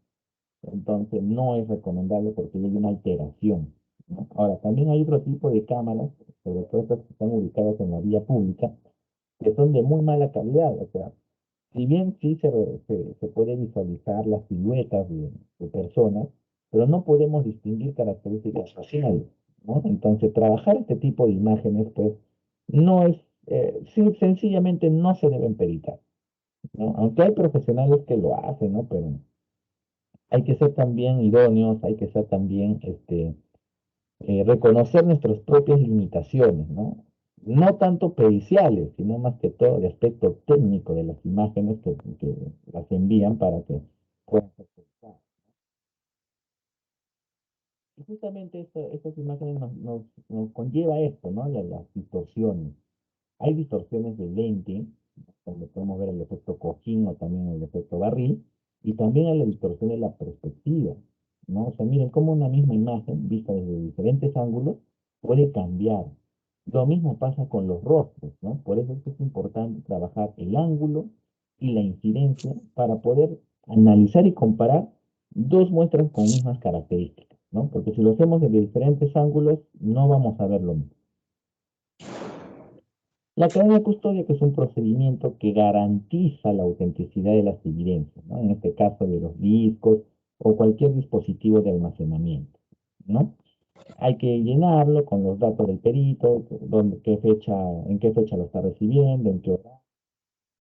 entonces no es recomendable porque hay una alteración, ¿no? Ahora, también hay otro tipo de cámaras, sobre todo estas que están ubicadas en la vía pública, que son de muy mala calidad, o sea, si bien sí se puede visualizar las siluetas de personas, pero no podemos distinguir características faciales, ¿no? Entonces, trabajar este tipo de imágenes, pues, no es, sencillamente no se deben peritar, ¿no? Aunque hay profesionales que lo hacen, ¿no? Pero hay que ser también idóneos, hay que ser también, reconocer nuestras propias limitaciones, ¿no? No tanto periciales, sino más que todo de aspecto técnico de las imágenes que las envían para que puedan ser publicadas. Y justamente estas imágenes nos conlleva esto, ¿no? Las distorsiones. Hay distorsiones de lente, donde podemos ver el efecto cojín o también el efecto barril, y también hay la distorsión de la perspectiva, ¿no? O sea, miren cómo una misma imagen, vista desde diferentes ángulos, puede cambiar. Lo mismo pasa con los rostros, ¿no? Por eso es que es importante trabajar el ángulo y la incidencia para poder analizar y comparar dos muestras con mismas características, ¿no? Porque si lo hacemos desde diferentes ángulos, no vamos a ver lo mismo. La cadena de custodia, que es un procedimiento que garantiza la autenticidad de las evidencias, ¿no? En este caso de los discos o cualquier dispositivo de almacenamiento, ¿no? Hay que llenarlo con los datos del perito, en qué fecha lo está recibiendo, en qué hora,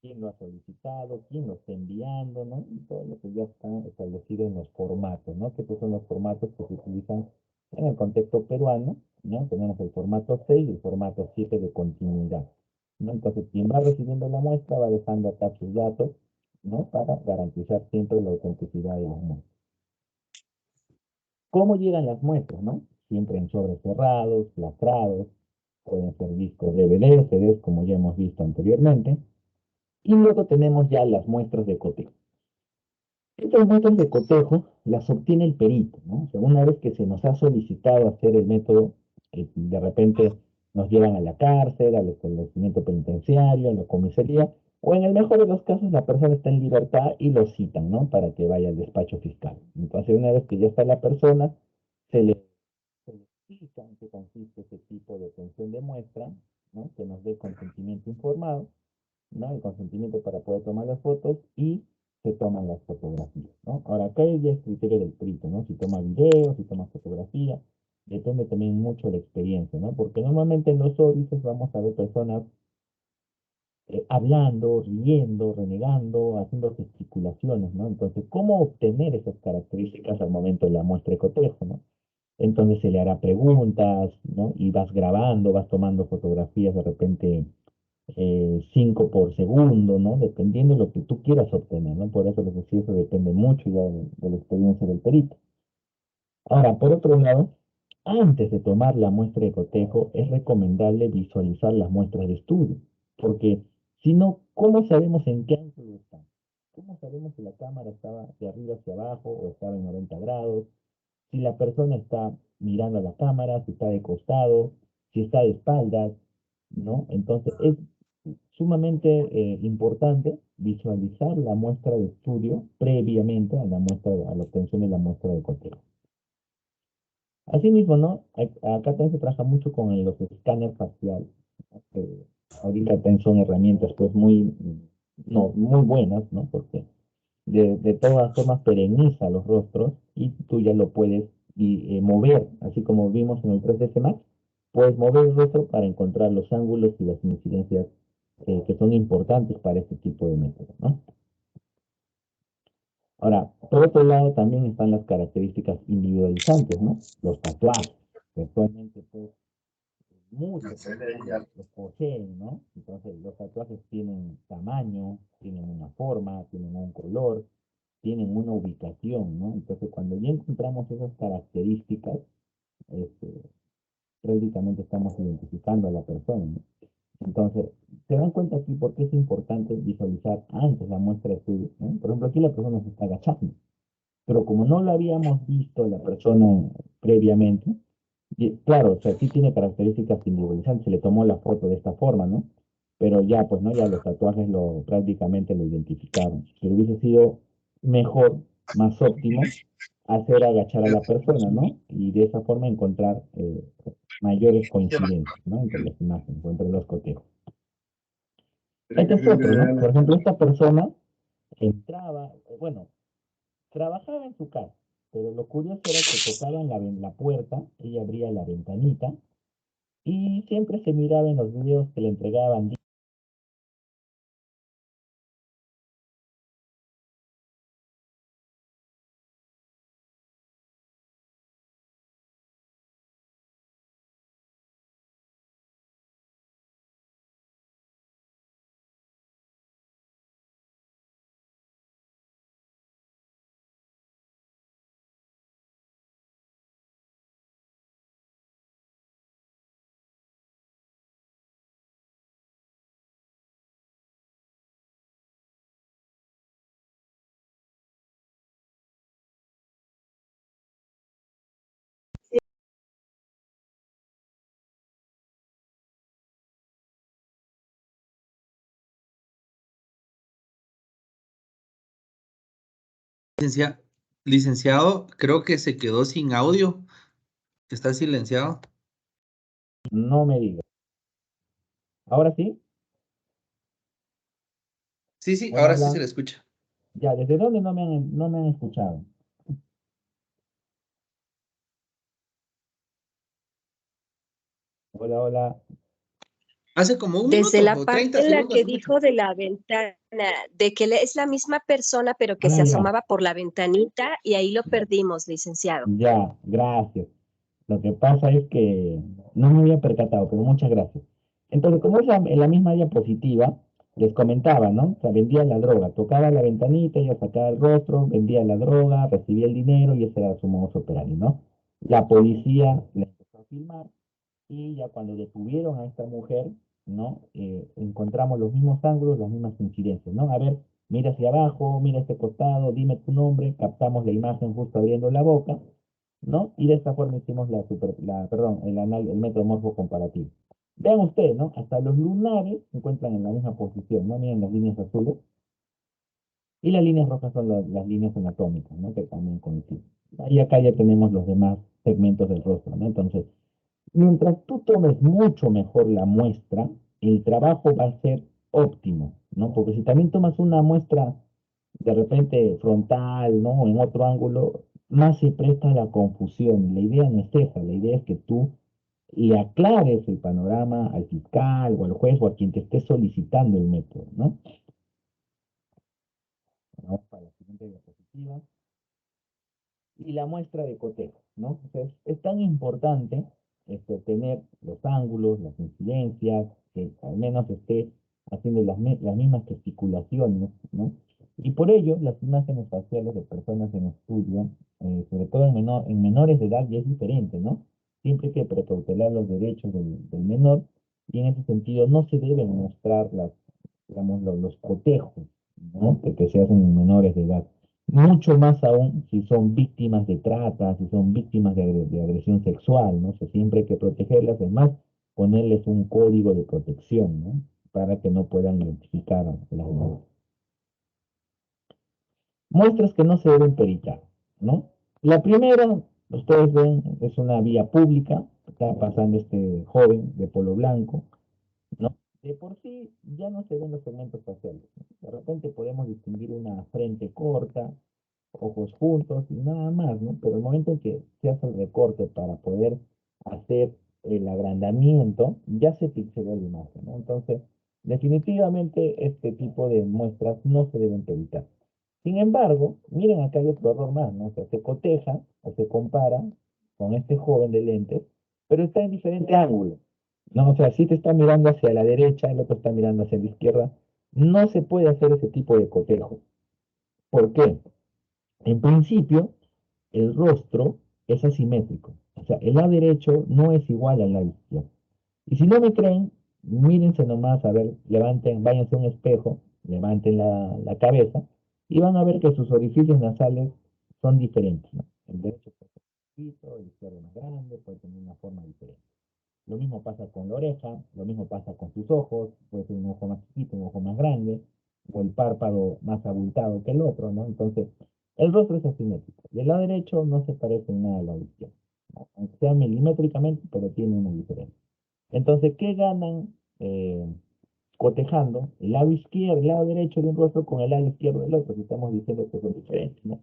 quién lo ha solicitado, quién lo está enviando, ¿no? Y todo lo que ya está establecido en los formatos, ¿no? Que estos son los formatos que se utilizan en el contexto peruano, ¿no? Tenemos el formato 6 y el formato 7 de continuidad, ¿no? Entonces, quien va recibiendo la muestra va dejando acá sus datos, ¿no? Para garantizar siempre la autenticidad de las muestras. ¿Cómo llegan las muestras, no? Siempre en sobres cerrados, lacrados, pueden ser discos DVD, CDs, como ya hemos visto anteriormente. Y luego tenemos ya las muestras de cotejo. Estas muestras de cotejo las obtiene el perito, ¿no? O sea, una vez que se nos ha solicitado hacer el método, de repente nos llevan a la cárcel, al establecimiento penitenciario, a la comisaría, o en el mejor de los casos la persona está en libertad y lo citan, ¿no? Para que vaya al despacho fiscal. Entonces, una vez que ya está la persona, se le explica en qué consiste ese tipo de obtención de muestra, ¿no? Que nos dé consentimiento informado, ¿no? El consentimiento para poder tomar las fotos y se toman las fotografías, ¿no? Ahora, acá ya es criterio del perito, ¿no? Si toma video, si toma fotografía, depende también mucho de la experiencia, ¿no? Porque normalmente en los óbices vamos a ver personas hablando, riendo, renegando, haciendo gesticulaciones, ¿no? Entonces, ¿cómo obtener esas características al momento de la muestra de cotejo, ¿no? Entonces se le hará preguntas, ¿no? Y vas grabando, vas tomando fotografías de repente 5 por segundo, ¿no? Dependiendo de lo que tú quieras obtener, ¿no? Por eso les decía, eso depende mucho ya de la experiencia del perito. Ahora, por otro lado, antes de tomar la muestra de cotejo, es recomendable visualizar las muestras de estudio, porque si no, ¿cómo sabemos en qué ángulo está? ¿Cómo sabemos si la cámara estaba de arriba hacia abajo o estaba en 90 grados? Si la persona está mirando a la cámara, si está de costado, si está de espaldas, ¿no? Entonces es sumamente importante visualizar la muestra de estudio previamente a la obtención de la muestra de cotejo. Asimismo, ¿no? Acá también se trabaja mucho con los escáneres faciales, ¿no? Que ahorita también son herramientas pues muy, no, muy buenas, ¿no? Porque de todas formas pereniza los rostros y tú ya lo puedes mover, así como vimos en el 3ds Max, puedes mover el rostro para encontrar los ángulos y las incidencias que son importantes para este tipo de método, ¿no? Ahora, por otro lado, también están las características individualizantes, ¿no? Los tatuajes, que actualmente, pues, muchos los poseen, ¿no? Entonces, los tatuajes tienen tamaño, tienen una forma, tienen un color, tienen una ubicación, ¿no? Entonces, cuando ya encontramos esas características, este, prácticamente estamos identificando a la persona, ¿no? Entonces, se dan cuenta aquí por qué es importante visualizar antes la muestra de estudio, ¿no? Por ejemplo, aquí la persona se está agachando, pero como no lo habíamos visto la persona previamente, y, claro, o sea, sí tiene características individualizantes, se le tomó la foto de esta forma, ¿no? Pero ya, pues, ¿no? Ya los tatuajes prácticamente lo identificaron. Si hubiese sido mejor, más óptimo, hacer agachar a la persona, ¿no? Y de esa forma encontrar mayores coincidencias, ¿no? Entre las imágenes o entre los cotejos. Este es otro, ¿no? Por ejemplo, esta persona entraba, bueno, trabajaba en su casa, pero lo curioso era que tocaban la puerta, ella abría la ventanita y siempre se miraba en los videos que le entregaban. Licencia- Licenciado, creo que se quedó sin audio. Está silenciado. No me digas. ¿Ahora sí? Sí, sí, Hola, ahora sí se hola. le escucha. Ya, ¿desde dónde no me han escuchado? Hola, hola. Hace como un Desde minuto la o parte 30 en la segundos, que mucho. dijo de la ventana, de que es la misma persona, pero que Ah, se ya, asomaba por la ventanita y ahí lo perdimos, licenciado. ya, gracias. Lo que pasa es que no me había percatado, pero muchas gracias. Entonces, como es en la misma diapositiva, les comentaba, ¿no? O sea, vendía la droga, tocaba la ventanita, ella sacaba el rostro, vendía la droga, recibía el dinero y ese era su modus operandi, ¿no? La policía la empezó a filmar y ya cuando detuvieron a esta mujer, ¿no? Encontramos los mismos ángulos, las mismas incidencias, ¿no? A ver, mira hacia abajo, mira este costado, dime tu nombre, captamos la imagen justo abriendo la boca, ¿no? Y de esta forma hicimos el método morfo comparativo. Vean ustedes, ¿no? Hasta los lunares se encuentran en la misma posición, ¿no? Miren las líneas azules. Y las líneas rojas son las líneas anatómicas, ¿no? Que también coinciden. Y acá ya tenemos los demás segmentos del rostro, ¿no? Entonces, mientras tú tomes mucho mejor la muestra, el trabajo va a ser óptimo, ¿no? Porque si también tomas una muestra de repente frontal, ¿no? O en otro ángulo, más se presta a la confusión. La idea no es esa, la idea es que tú le aclares el panorama al fiscal o al juez o a quien te esté solicitando el método, ¿no? Vamos para la siguiente diapositiva. Y la muestra de cotejo, ¿no? Entonces, es tan importante tener los ángulos, las incidencias, que al menos esté haciendo las mismas gesticulaciones, ¿no? Y por ello, las imágenes faciales de personas en estudio, sobre todo en menores de edad, ya es diferente, ¿no? Siempre hay que precautelar los derechos del menor, y en ese sentido no se deben mostrar digamos, los cotejos, ¿no? Que se hacen en menores de edad. Mucho más aún si son víctimas de trata, si son víctimas de agresión sexual, ¿no? O sea, siempre hay que protegerlas, además ponerles un código de protección, ¿no? Para que no puedan identificar a las demás. Muestras que no se deben peritar, ¿no? La primera, ustedes ven, es una vía pública, está pasando este joven de polo blanco, ¿no? De por sí ya no se ven los segmentos faciales, ¿no? De repente podemos distinguir una frente corta, ojos juntos y nada más, ¿no? Pero el momento en que se hace el recorte para poder hacer el agrandamiento, ya se pixeló la imagen, ¿no? Entonces, definitivamente este tipo de muestras no se deben evitar. Sin embargo, miren acá hay otro error más, ¿no? O sea, se coteja o se compara con este joven de lentes, pero está en diferente ángulo, ¿no? O sea, si te está mirando hacia la derecha, el otro está mirando hacia la izquierda. No se puede hacer ese tipo de cotejo. ¿Por qué? En principio, el rostro es asimétrico. O sea, el lado derecho no es igual al lado izquierdo. Y si no me creen, mírense nomás, a ver, levanten, váyanse a un espejo, levanten la cabeza y van a ver que sus orificios nasales son diferentes, ¿no? El derecho puede ser chiquito, el izquierdo más grande, puede tener una forma diferente. Lo mismo pasa con la oreja, lo mismo pasa con sus ojos, puede ser un ojo más chiquito, un ojo más grande, o el párpado más abultado que el otro, ¿no? Entonces, el rostro es asimétrico. Y el lado derecho no se parece en nada al lado izquierdo, ¿no? Aunque sea milimétricamente, pero tiene una diferencia. Entonces, ¿qué ganan cotejando el lado izquierdo, el lado derecho de un rostro con el lado izquierdo del otro? Si estamos diciendo que son diferentes, ¿no?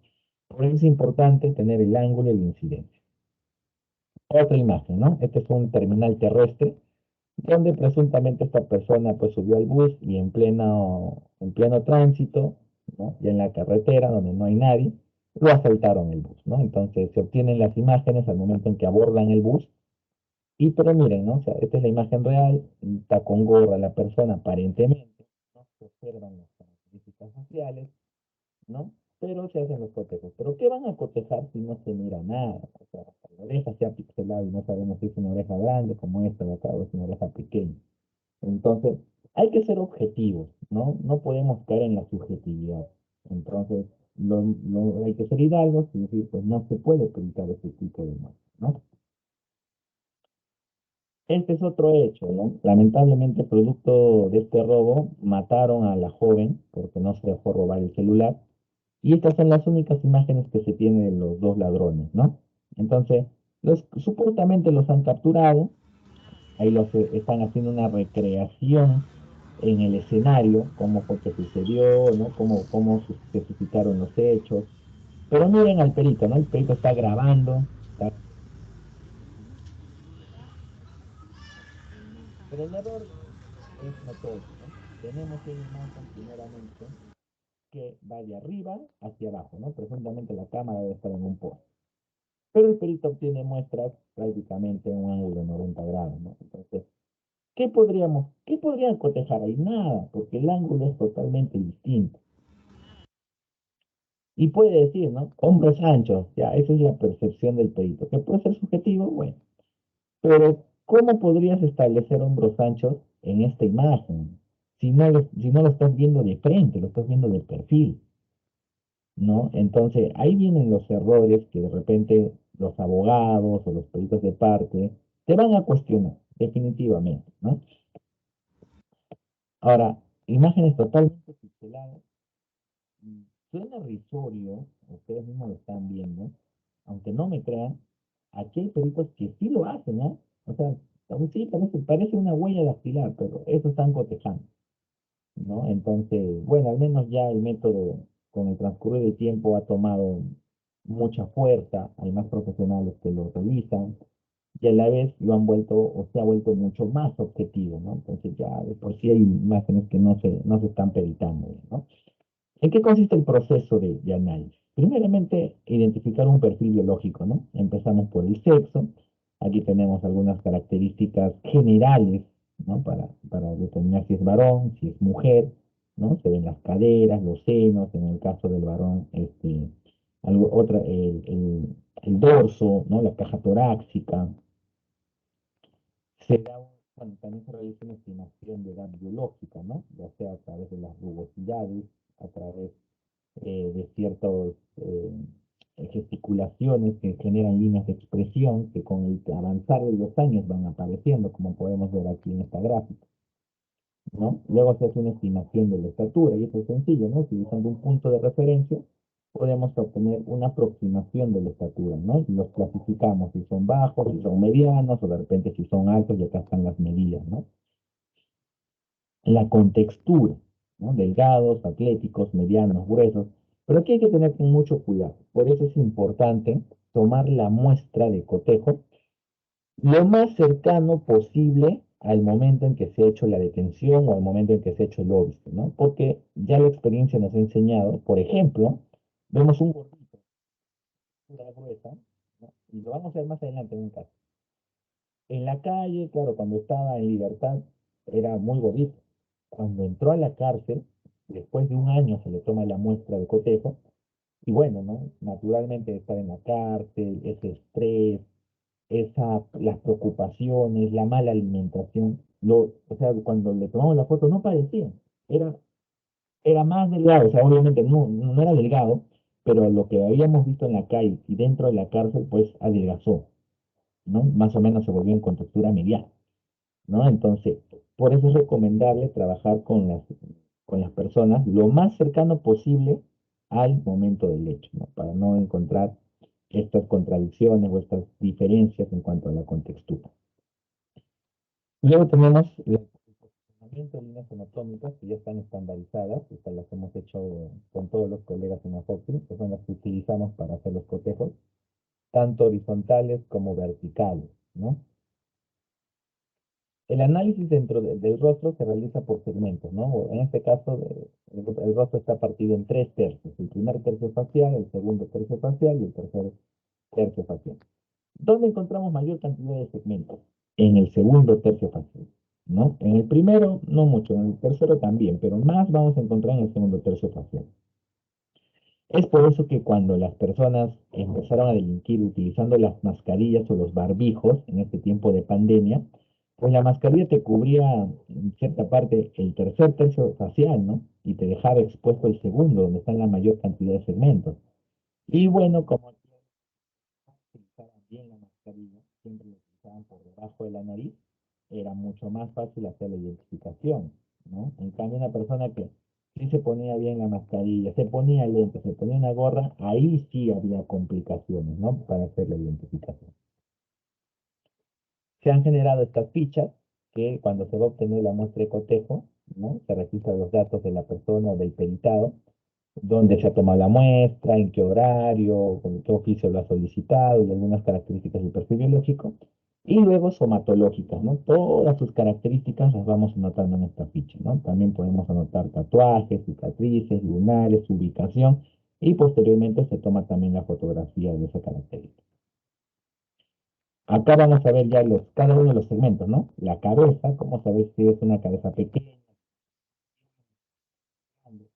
Por eso es importante tener el ángulo y la incidencia. Otra imagen, ¿no? Este es un terminal terrestre donde presuntamente esta persona pues subió al bus y en pleno tránsito, ¿no? Y en la carretera donde no hay nadie, lo asaltaron el bus, ¿no? Entonces se obtienen las imágenes al momento en que abordan el bus. Y pero miren, ¿no? O sea, esta es la imagen real, está con gorra la persona aparentemente, no se observan las características faciales, ¿no? Pero se hacen los cotejos. ¿Pero qué van a cotejar si no se mira nada? O sea, la oreja se ha pixelado y no sabemos si es una oreja grande como esta de acá o es una oreja pequeña. Entonces, hay que ser objetivos, ¿no? No podemos caer en la subjetividad. Entonces, hay que ser hidalgos y decir, pues no se puede publicar este tipo de muestras, ¿no? Este es otro hecho, ¿no? Lamentablemente, producto de este robo, mataron a la joven porque no se dejó robar el celular. Y estas son las únicas imágenes que se tienen de los dos ladrones, ¿no? Entonces, supuestamente los han capturado, ahí están haciendo una recreación en el escenario, cómo fue que sucedió, ¿no? Se suscitaron los hechos. Pero miren al perito, ¿no? El perito está grabando, pero el error es notorio, ¿no? Tenemos una imagen primeramente que va de arriba hacia abajo, ¿no? Presuntamente la cámara debe estar en un poste. Pero el perito obtiene muestras prácticamente en un ángulo de 90 grados, ¿no? Entonces, qué podrían cotejar ahí? Nada, porque el ángulo es totalmente distinto. Y puede decir, ¿no? Hombros anchos, ya, esa es la percepción del perito, que puede ser subjetivo, bueno. Pero, ¿cómo podrías establecer hombros anchos en esta imagen? Si no lo estás viendo de frente, lo estás viendo de perfil, ¿no? Entonces, ahí vienen los errores que de repente los abogados o los peritos de parte te van a cuestionar, definitivamente, ¿no? Ahora, imágenes totalmente pixeladas, suena risorio, ustedes mismos lo están viendo, aunque no me crean, aquí hay peritos que sí lo hacen, ¿no? O sea, aún sí parece una huella dactilar, pero eso están cotejando, ¿no? Entonces, bueno, al menos ya el método con el transcurrir del tiempo ha tomado mucha fuerza, hay más profesionales que lo realizan y a la vez lo han vuelto o se ha vuelto mucho más objetivo, ¿no? Entonces ya de por sí hay imágenes que no se están peritando, ¿no? ¿En qué consiste el proceso de análisis? Primeramente, identificar un perfil biológico, ¿no? Empezamos por el sexo. Aquí tenemos algunas características generales, ¿no? Para determinar si es varón, si es mujer, ¿no? Se ven las caderas, los senos, en el caso del varón, el dorso, ¿no? La caja torácica. Bueno, también se realiza una estimación de edad biológica, ¿no? Ya sea a través de las rugosidades, a través de ciertas gesticulaciones que generan líneas de expresión que con el avanzar de los años van apareciendo, como podemos ver aquí en esta gráfica, ¿no? Luego se hace una estimación de la estatura, y eso es sencillo, ¿no? Utilizando un punto de referencia, podemos obtener una aproximación de la estatura, ¿no? Y los clasificamos si son bajos, si son medianos, o de repente si son altos, y acá están las medidas, ¿no? La contextura, ¿no? Delgados, atléticos, medianos, gruesos. Pero aquí hay que tener mucho cuidado. Por eso es importante tomar la muestra de cotejo lo más cercano posible al momento en que se ha hecho la detención o al momento en que se ha hecho el óbice, ¿no? Porque ya la experiencia nos ha enseñado, por ejemplo, vemos un gordito, una gruesa, ¿no? Y lo vamos a ver más adelante en un caso. En la calle, claro, cuando estaba en libertad, era muy gordito. Cuando entró a la cárcel, después de un año se le toma la muestra de cotejo, y bueno, ¿no? Naturalmente estar en la cárcel, ese estrés, las preocupaciones, la mala alimentación, o sea, cuando le tomamos la foto no parecía, era, era más delgado, o sea, obviamente no era delgado, pero lo que habíamos visto en la calle y dentro de la cárcel, pues adelgazó, ¿no? Más o menos se volvió en contextura mediana, ¿no? Entonces, por eso es recomendable trabajar con las personas lo más cercano posible al momento del hecho, ¿no? Para no encontrar estas contradicciones o estas diferencias en cuanto a la contextura. Luego tenemos el posicionamiento de líneas anatómicas que ya están estandarizadas, estas las hemos hecho con todos los colegas en Afoxin, que son las que utilizamos para hacer los cotejos, tanto horizontales como verticales, ¿no? El análisis del rostro se realiza por segmentos, ¿no? En este caso, el rostro está partido en tres tercios. El primer tercio facial, el segundo tercio facial y el tercer tercio facial. ¿Dónde encontramos mayor cantidad de segmentos? En el segundo tercio facial, ¿no? En el primero, no mucho, en el tercero también, pero más vamos a encontrar en el segundo tercio facial. Es por eso que cuando las personas empezaron a delinquir utilizando las mascarillas o los barbijos en este tiempo de pandemia, pues la mascarilla te cubría en cierta parte el tercer tercio facial, ¿no? Y te dejaba expuesto el segundo, donde están la mayor cantidad de segmentos. Y bueno, como utilizaban bien la mascarilla, siempre lo utilizaban por debajo de la nariz, era mucho más fácil hacer la identificación, ¿no? En cambio, una persona que sí se ponía bien la mascarilla, se ponía lentes, se ponía una gorra, ahí sí había complicaciones, ¿no? Para hacer la identificación. Se han generado estas fichas que cuando se va a obtener la muestra de cotejo, ¿no? Se registran los datos de la persona o del peritado, dónde se ha tomado la muestra, en qué horario, con qué oficio lo ha solicitado y algunas características del perfil biológico. Y luego somatológicas, ¿no? Todas sus características las vamos anotando en esta ficha, ¿no? También podemos anotar tatuajes, cicatrices, lunares, ubicación y posteriormente se toma también la fotografía de esa característica. Acá vamos a ver ya cada uno de los segmentos, ¿no? La cabeza, cómo saber si es una cabeza pequeña, grande.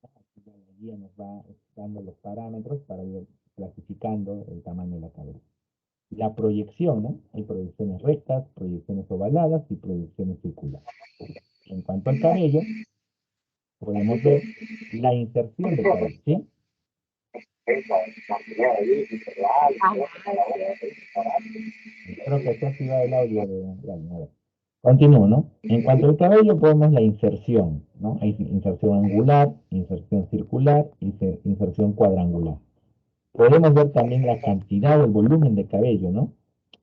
Aquí ya la guía nos va dando los parámetros para ir clasificando el tamaño de la cabeza. La proyección, ¿no? Hay proyecciones rectas, proyecciones ovaladas y proyecciones circulares. En cuanto al cabello, podemos ver la inserción del cabello, ¿sí? Creo que se ha activado el audio de alguien. A ver. Continúo, ¿no? En cuanto al cabello, podemos la inserción, ¿no? Hay inserción angular, inserción circular y inserción cuadrangular. Podemos ver también la cantidad o el volumen de cabello, ¿no?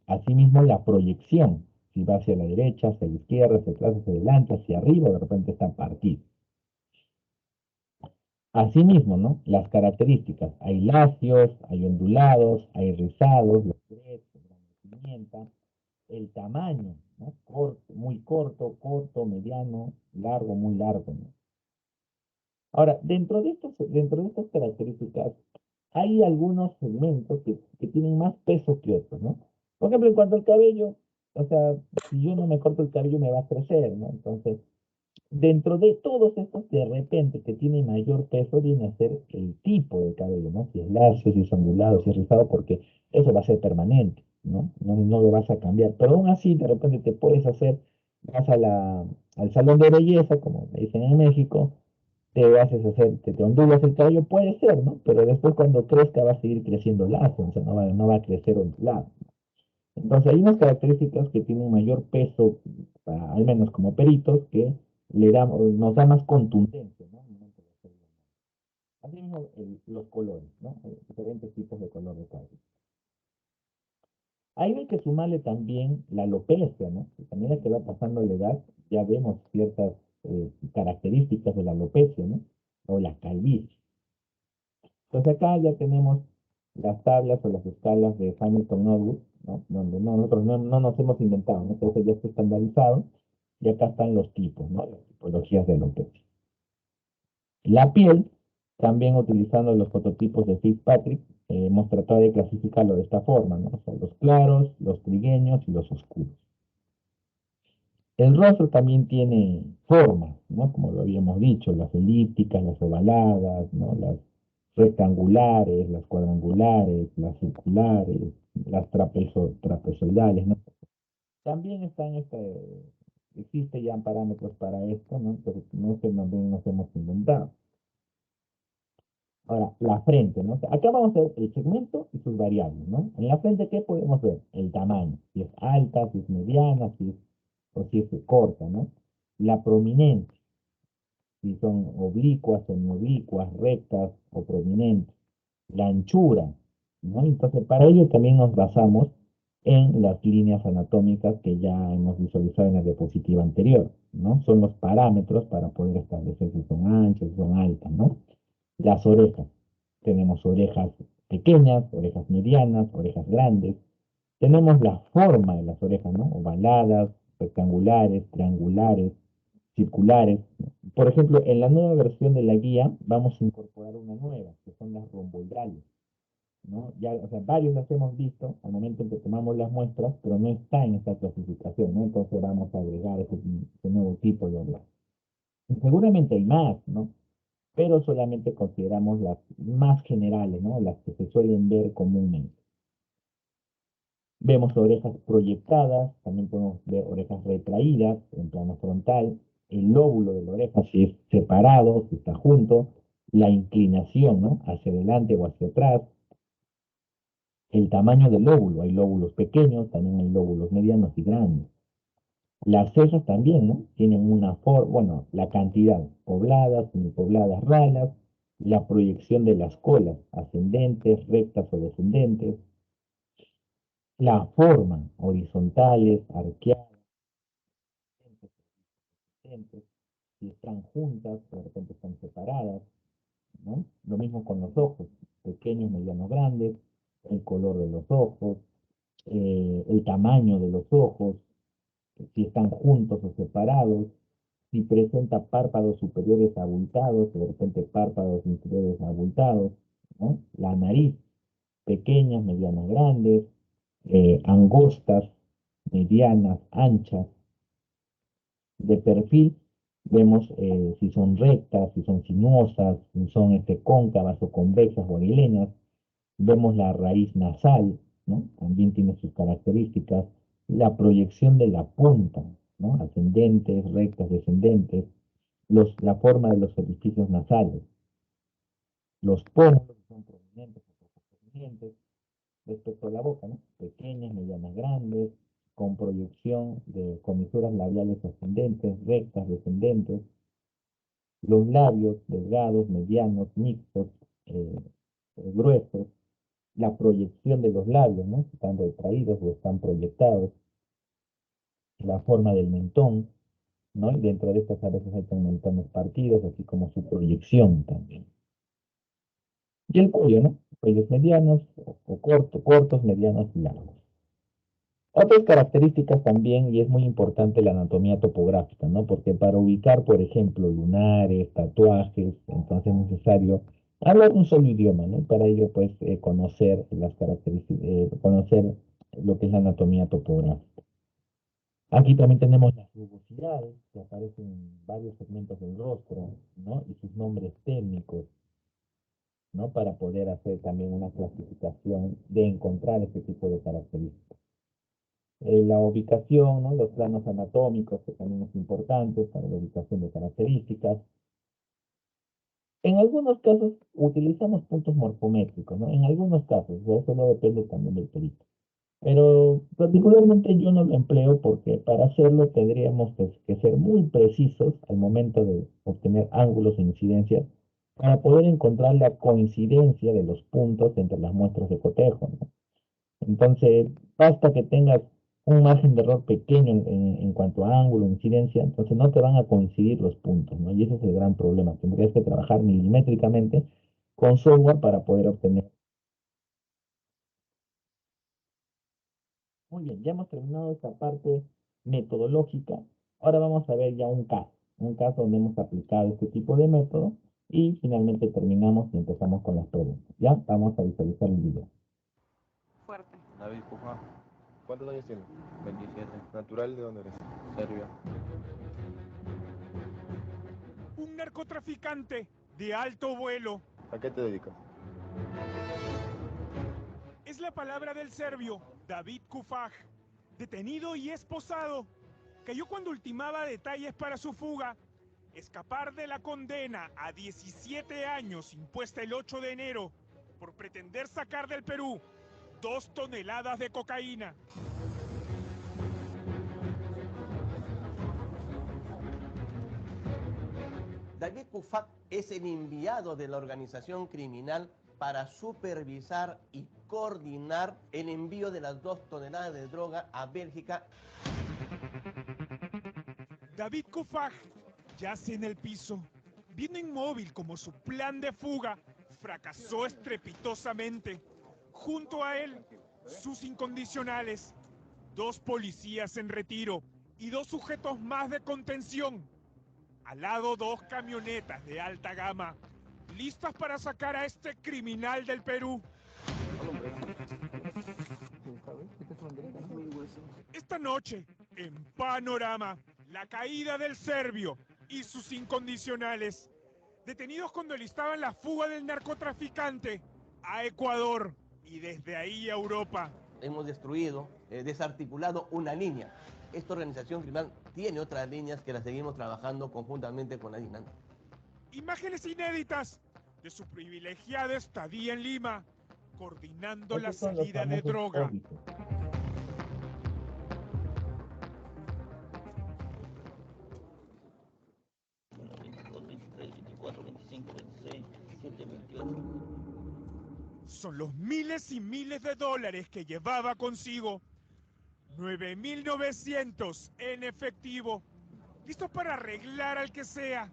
Asimismo, la proyección, si va hacia la derecha, hacia la izquierda, hacia atrás, hacia adelante, hacia arriba, de repente está partido. Asimismo, ¿no? Las características, hay lacios, hay ondulados, hay rizados, los derechos, la pimienta, el tamaño, ¿no? Muy corto, corto, mediano, largo, muy largo, ¿no? Ahora, dentro de estas características, hay algunos segmentos que tienen más peso que otros, ¿no? Por ejemplo, en cuanto al cabello, o sea, si yo no me corto el cabello me va a crecer, ¿no? Entonces, dentro de todos estos, de repente, que tiene mayor peso, viene a ser el tipo de cabello, ¿no? Si es lacio, si es ondulado, si es rizado, porque eso va a ser permanente, ¿no? No lo vas a cambiar. Pero aún así, de repente te puedes hacer, vas al salón de belleza, como me dicen en México, te haces hacer, te ondulas el cabello, puede ser, ¿no? Pero después cuando crezca va a seguir creciendo lacio, o sea, no va a crecer ondulado. Entonces hay unas características que tienen mayor peso, al menos como peritos, que nos da más contundencia, ¿no? Así mismo los colores, ¿no? Diferentes tipos de color de cabello. Ahí hay que sumarle también la alopecia, ¿no? Que también a que va pasando la edad, ya vemos ciertas características de la alopecia, ¿no? O la calvicie. Entonces acá ya tenemos las tablas o las escalas de Hamilton-Norwood, ¿no? Donde nosotros no nos hemos inventado, ¿no? Entonces ya está estandarizado y acá están los tipos, ¿no? Las tipologías de alopecia. La piel, también utilizando los fototipos de Fitzpatrick, hemos tratado de clasificarlo de esta forma, ¿no? O sea, los claros, los trigueños y los oscuros. El rostro también tiene formas, ¿no? Como lo habíamos dicho, las elípticas, las ovaladas, ¿no? Las rectangulares, las cuadrangulares, las circulares, las trapezoidales, ¿no? También existe ya parámetros para esto, ¿no? Pero no es que nos hemos inventado. Ahora, la frente, ¿no? Acá vamos a ver el segmento y sus variables, ¿no? En la frente, ¿qué podemos ver? El tamaño, si es alta, si es mediana, o si es corta, ¿no? La prominencia, si son oblicuas, semioblicuas, rectas o prominentes. La anchura, ¿no? Entonces, para ello también nos basamos en las líneas anatómicas que ya hemos visualizado en la diapositiva anterior, ¿no? Son los parámetros para poder establecer si son anchas, si son altas, ¿no? Las orejas. Tenemos orejas pequeñas, orejas medianas, orejas grandes. Tenemos la forma de las orejas, ¿no? Ovaladas, rectangulares, triangulares, circulares. Por ejemplo, en la nueva versión de la guía vamos a incorporar una nueva, que son las romboidales, ¿no? Ya, o sea, varios las hemos visto al momento en que tomamos las muestras, pero no está en esta clasificación, ¿no? Entonces vamos a agregar ese nuevo tipo de orejas. Y seguramente hay más, ¿no? Pero solamente consideramos las más generales, ¿no? Las que se suelen ver comúnmente. Vemos orejas proyectadas, también podemos ver orejas retraídas en plano frontal, el lóbulo de la oreja si es separado, si está junto, la inclinación, ¿no? Hacia adelante o hacia atrás, el tamaño del lóbulo, hay lóbulos pequeños, también hay lóbulos medianos y grandes. Las cejas también, ¿no? Tienen una forma, bueno, la cantidad, pobladas, semipobladas, ralas, la proyección de las colas, ascendentes, rectas o descendentes, la forma, horizontales, arqueadas, descendentes, si están juntas, de repente están separadas, ¿no? Lo mismo con los ojos, pequeños, medianos, grandes, el color de los ojos, el tamaño de los ojos, si están juntos o separados, si presenta párpados superiores abultados, de repente párpados inferiores abultados, ¿no? La nariz, pequeñas, medianas, grandes, angostas, medianas, anchas. De perfil vemos si son rectas, si son sinuosas, si son cóncavas o convexas o aguileñas. Vemos la raíz nasal, ¿no? También tiene sus características. La proyección de la punta, ¿no? Ascendentes, rectas, descendentes. La forma de los orificios nasales. Los pómulos son prominentes o poco prominentes. Respecto a la boca, ¿no? Pequeñas, medianas, grandes, con proyección de comisuras labiales ascendentes, rectas, descendentes. Los labios delgados, medianos, mixtos, gruesos. La proyección de los labios, ¿no? Si están retraídos o están proyectados, la forma del mentón, ¿no? Y dentro de estas a veces hay mentones partidos, así como su proyección también. Y el cuello, ¿no? Cuellos medianos o cortos, medianos y largos. Otras características también, y es muy importante la anatomía topográfica, ¿no? Porque para ubicar, por ejemplo, lunares, tatuajes, entonces es necesario hablar un solo idioma, ¿no? Para ello, pues, conocer las características, conocer lo que es la anatomía topográfica. Aquí también tenemos las rugosidades, que aparecen en varios segmentos del rostro, ¿no? Y sus nombres técnicos, ¿no? Para poder hacer también una clasificación de encontrar este tipo de características. La ubicación, ¿no? Los planos anatómicos, que también es importante para la ubicación de características. En algunos casos utilizamos puntos morfométricos, ¿no? En algunos casos, eso no depende también del perito. Pero particularmente yo no lo empleo porque para hacerlo tendríamos pues, que ser muy precisos al momento de obtener ángulos e incidencias para poder encontrar la coincidencia de los puntos entre las muestras de cotejo, ¿no? Entonces, basta que tengas un margen de error pequeño en cuanto a ángulo, incidencia, entonces no te van a coincidir los puntos, ¿no? Y ese es el gran problema. Tendrías que trabajar milimétricamente con software para poder obtener Muy bien, ya hemos terminado esta parte metodológica. Ahora vamos a ver ya un caso donde hemos aplicado este tipo de método y finalmente terminamos y empezamos con las preguntas. Ya vamos a visualizar el video. Fuerte. David Puja. ¿Cuántos años tienes? 27. ¿Natural de dónde eres? Serbia. Un narcotraficante de alto vuelo. ¿A qué te dedicas? Es la palabra del serbio David Kufaj, detenido y esposado. Cayó cuando ultimaba detalles para su fuga. Escapar de la condena a 17 años impuesta el 8 de enero por pretender sacar del Perú 2 toneladas de cocaína. David Kufaj es el enviado de la organización criminal para supervisar y coordinar el envío de las 2 toneladas de droga a Bélgica. David Kufaj yace en el piso, viendo inmóvil como su plan de fuga fracasó estrepitosamente. Junto a él, sus incondicionales, 2 policías en retiro y 2 sujetos más de contención. Al lado 2 camionetas de alta gama, listas para sacar a este criminal del Perú. Esta noche, en Panorama, la caída del serbio y sus incondicionales, detenidos cuando listaban la fuga del narcotraficante a Ecuador y desde ahí a Europa. Hemos destruido, desarticulado una línea. Esta organización criminal tiene otras líneas que las seguimos trabajando conjuntamente con la DINAN. Imágenes inéditas de su privilegiada estadía en Lima, coordinando la salida de droga. Óbitos. Son los miles y miles de dólares que llevaba consigo. 9.900 en efectivo, listos para arreglar al que sea,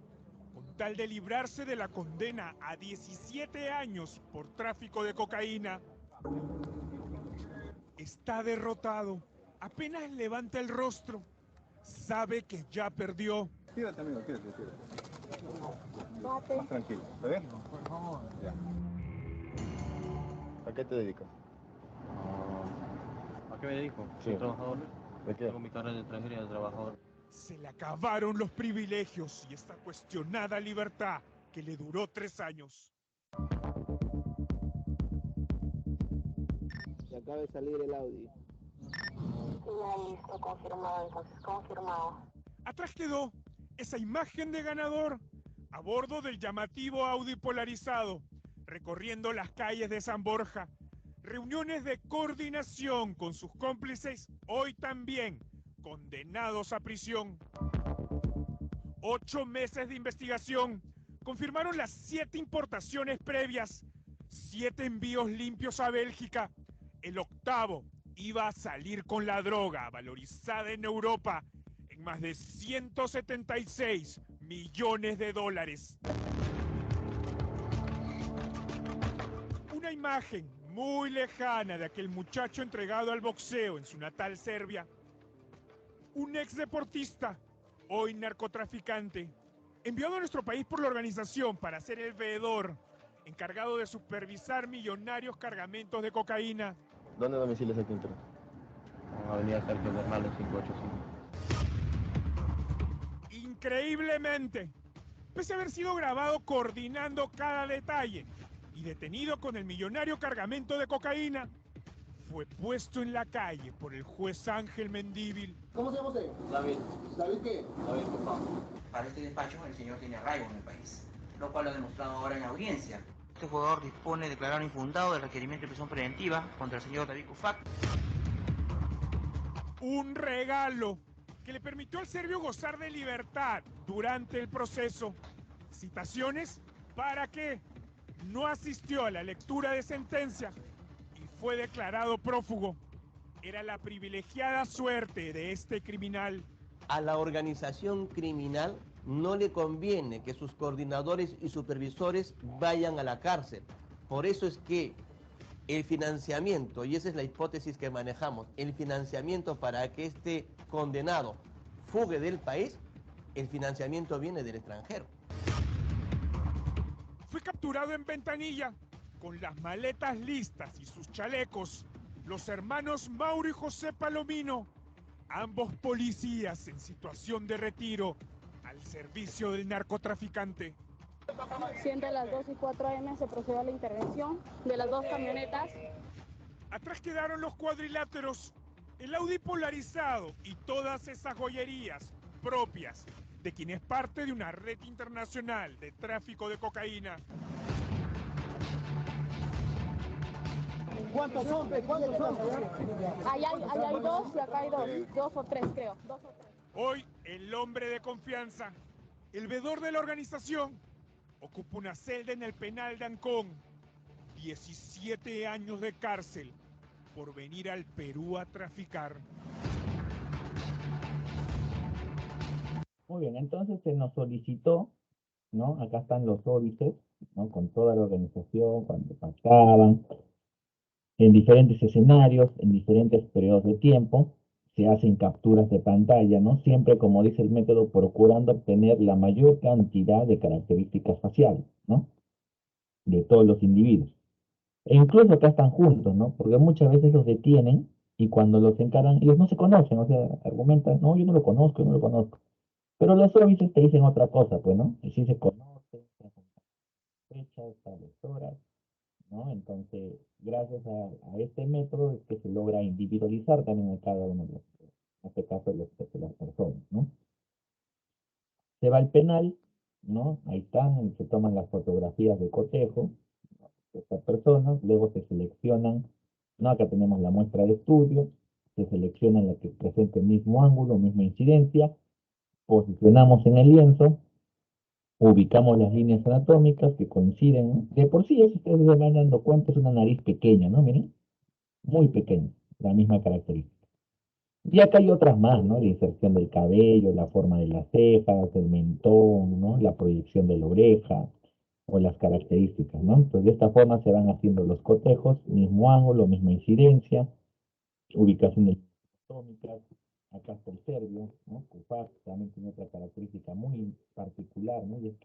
con tal de librarse de la condena a 17 años por tráfico de cocaína. Está derrotado, apenas levanta el rostro, sabe que ya perdió. Tírate, amigo, tírate. Más tranquilo, ¿está bien? Por favor. Ya. ¿A qué te dedicas? ¿A qué me dedico? Sí. Soy trabajador. ¿De qué? Tengo mi carrera de extranjería de trabajador. Se le acabaron los privilegios y esta cuestionada libertad que le duró 3 años. Se acaba de salir el Audi. Ya listo, confirmado, entonces confirmado. Atrás quedó esa imagen de ganador a bordo del llamativo Audi polarizado, recorriendo las calles de San Borja. Reuniones de coordinación con sus cómplices, hoy también condenados a prisión. 8 meses de investigación confirmaron las 7 importaciones previas, 7 envíos limpios a Bélgica. El 8º iba a salir con la droga valorizada en Europa en más de 176 millones de dólares. Una imagen muy lejana de aquel muchacho entregado al boxeo en su natal Serbia. Un ex deportista, hoy narcotraficante, enviado a nuestro país por la organización para ser el veedor, encargado de supervisar millonarios cargamentos de cocaína. ¿Dónde domicilias aquí en Perú? Avenida Sergio Bernales 585. Increíblemente, pese a haber sido grabado coordinando cada detalle y detenido con el millonario cargamento de cocaína, fue puesto en la calle por el juez Ángel Mendívil. ¿Cómo se llama usted? David. ¿David qué? David Puja. Para este despacho, el señor tiene arraigo en el país, lo cual lo ha demostrado ahora en la audiencia. Este jugador dispone de declarar infundado el requerimiento de prisión preventiva contra el señor David Kufaj. Un regalo que le permitió al serbio gozar de libertad durante el proceso. Citaciones para que no asistió a la lectura de sentencia y fue declarado prófugo. Era la privilegiada suerte de este criminal. A la organización criminal no le conviene que sus coordinadores y supervisores vayan a la cárcel. Por eso es que el financiamiento, y esa es la hipótesis que manejamos, el financiamiento para que este condenado fugue del país, el financiamiento viene del extranjero. Fue capturado en Ventanilla, con las maletas listas y sus chalecos, los hermanos Mauro y José Palomino, ambos policías en situación de retiro, al servicio del narcotraficante. Siempre a las 2 y 4 a.m. se procedió a la intervención de las dos camionetas. Atrás quedaron los cuadriláteros, el Audi polarizado y todas esas joyerías propias de quien es parte de una red internacional de tráfico de cocaína. ¿Cuántos son? ¿Cuántos son? Ahí hay dos y acá hay dos o tres, creo. Hoy, el hombre de confianza, el veedor de la organización, ocupa una celda en el penal de Ancón. 17 años de cárcel por venir al Perú a traficar. Muy bien, entonces se nos solicitó, ¿no? Acá están los óbices, ¿no? Con toda la organización, cuando pasaban, en diferentes escenarios, en diferentes periodos de tiempo, se hacen capturas de pantalla, ¿no? Siempre, como dice el método, procurando obtener la mayor cantidad de características faciales, ¿no? De todos los individuos. E incluso acá están juntos, ¿no? Porque muchas veces los detienen y cuando los encaran, ellos no se conocen, o sea, argumentan, no, yo no lo conozco, yo no lo conozco. Pero los óbices te dicen otra cosa, pues, ¿no? Y sí se conocen, fechas, tales horas, ¿no? Entonces, gracias a este método es que se logra individualizar también a cada uno de los, en este caso, de las personas, ¿no? Se va al penal, ¿no? Ahí están, se toman las fotografías de cotejo de estas personas, luego se seleccionan, ¿no? Acá tenemos la muestra de estudio, se selecciona la que presente el mismo ángulo, misma incidencia, posicionamos en el lienzo, ubicamos las líneas anatómicas que coinciden, ¿no? De por sí, eso ustedes se van dando cuenta, es una nariz pequeña, ¿no? Miren, muy pequeña, la misma característica. Y acá hay otras más, ¿no? La inserción del cabello, la forma de las cejas, el mentón, ¿no? La proyección de la oreja o las características, ¿no? Entonces, de esta forma se van haciendo los cotejos, mismo ángulo, misma incidencia, ubicación de anatómicas. Acá está el serbio, ¿no? CUFAC también tiene otra característica muy particular, ¿no? Y es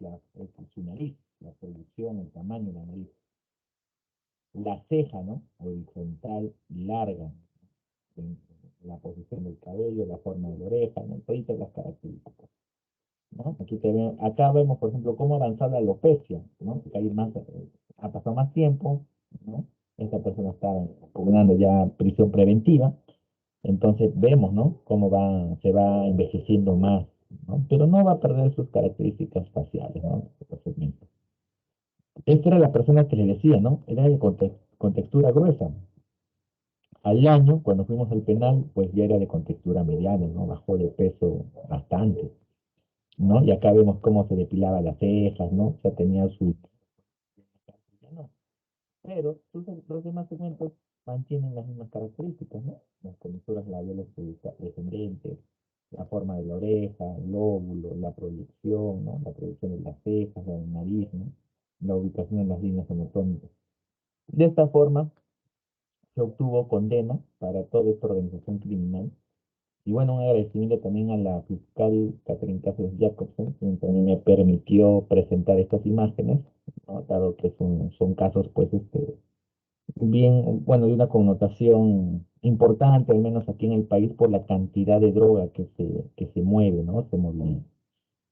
su nariz, la proyección, el tamaño de la nariz. La ceja, ¿no? Horizontal, larga, en la posición del cabello, la forma de la oreja, ¿no? Todas las características, ¿no? Acá vemos, por ejemplo, cómo ha avanzado la alopecia, ¿no? Que hay más, ha pasado más tiempo, ¿no? Esta persona está pugnando ya prisión preventiva, entonces vemos, ¿no? Cómo se va envejeciendo más, ¿no? Pero no va a perder sus características faciales, ¿no? Esta era la persona que le decía, ¿no? Era con textura gruesa. Al año, cuando fuimos al penal, pues ya era de contextura mediana, ¿no? Bajó de peso bastante, ¿no? Y acá vemos cómo se depilaba las cejas, ¿no? Ya tenía su... Ya no. Pero los demás segmentos mantienen las mismas características, ¿no? Las comisuras labiales descendentes, la forma de la oreja, el lóbulo, la proyección, ¿no? La proyección de las cejas, la nariz, ¿no? La ubicación de las líneas anatómicas. De esta forma, se obtuvo condena para toda esta organización criminal. Y bueno, un agradecimiento también a la fiscal Catherine Cáceres Jacobson, quien también me permitió presentar estas imágenes, ¿no? Dado que son casos, pues, bien, bueno, de una connotación importante, al menos aquí en el país, por la cantidad de droga que se mueve, ¿no? Se moviliza.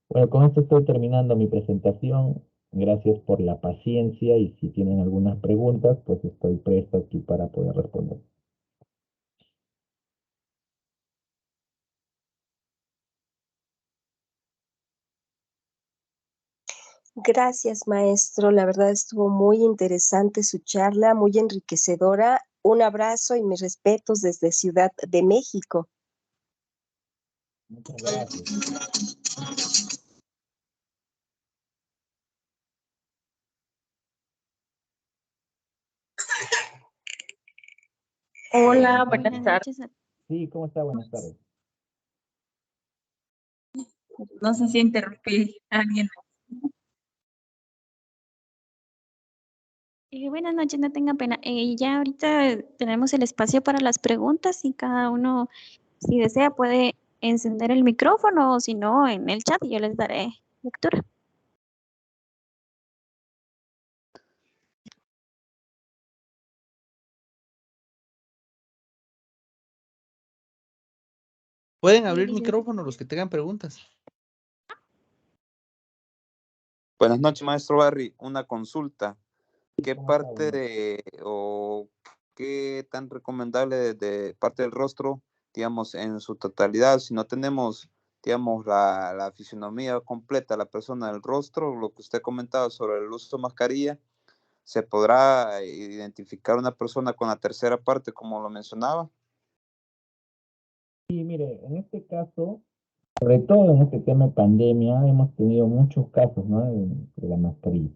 Bueno, con esto estoy terminando mi presentación. Gracias por la paciencia y si tienen algunas preguntas, pues estoy presto aquí para poder responder. Gracias, maestro. La verdad estuvo muy interesante su charla, muy enriquecedora. Un abrazo y mis respetos desde Ciudad de México. Muchas gracias. Hola, buenas tardes. Sí, ¿cómo está? Buenas tardes. No sé si interrumpí a alguien. Buenas noches, no tengan pena. Ya ahorita tenemos el espacio para las preguntas y cada uno, si desea, puede encender el micrófono o si no, en el chat y yo les daré lectura. Pueden abrir micrófono los que tengan preguntas. Buenas noches, maestro Barry. Una consulta. ¿Qué parte o qué tan recomendable de parte del rostro, digamos, en su totalidad, si no tenemos, digamos, la fisionomía completa, la persona del rostro, lo que usted ha comentado sobre el uso de mascarilla, se podrá identificar una persona con la tercera parte, como lo mencionaba? Sí, mire, en este caso, sobre todo en este tema de pandemia, hemos tenido muchos casos, ¿no? de la mascarilla.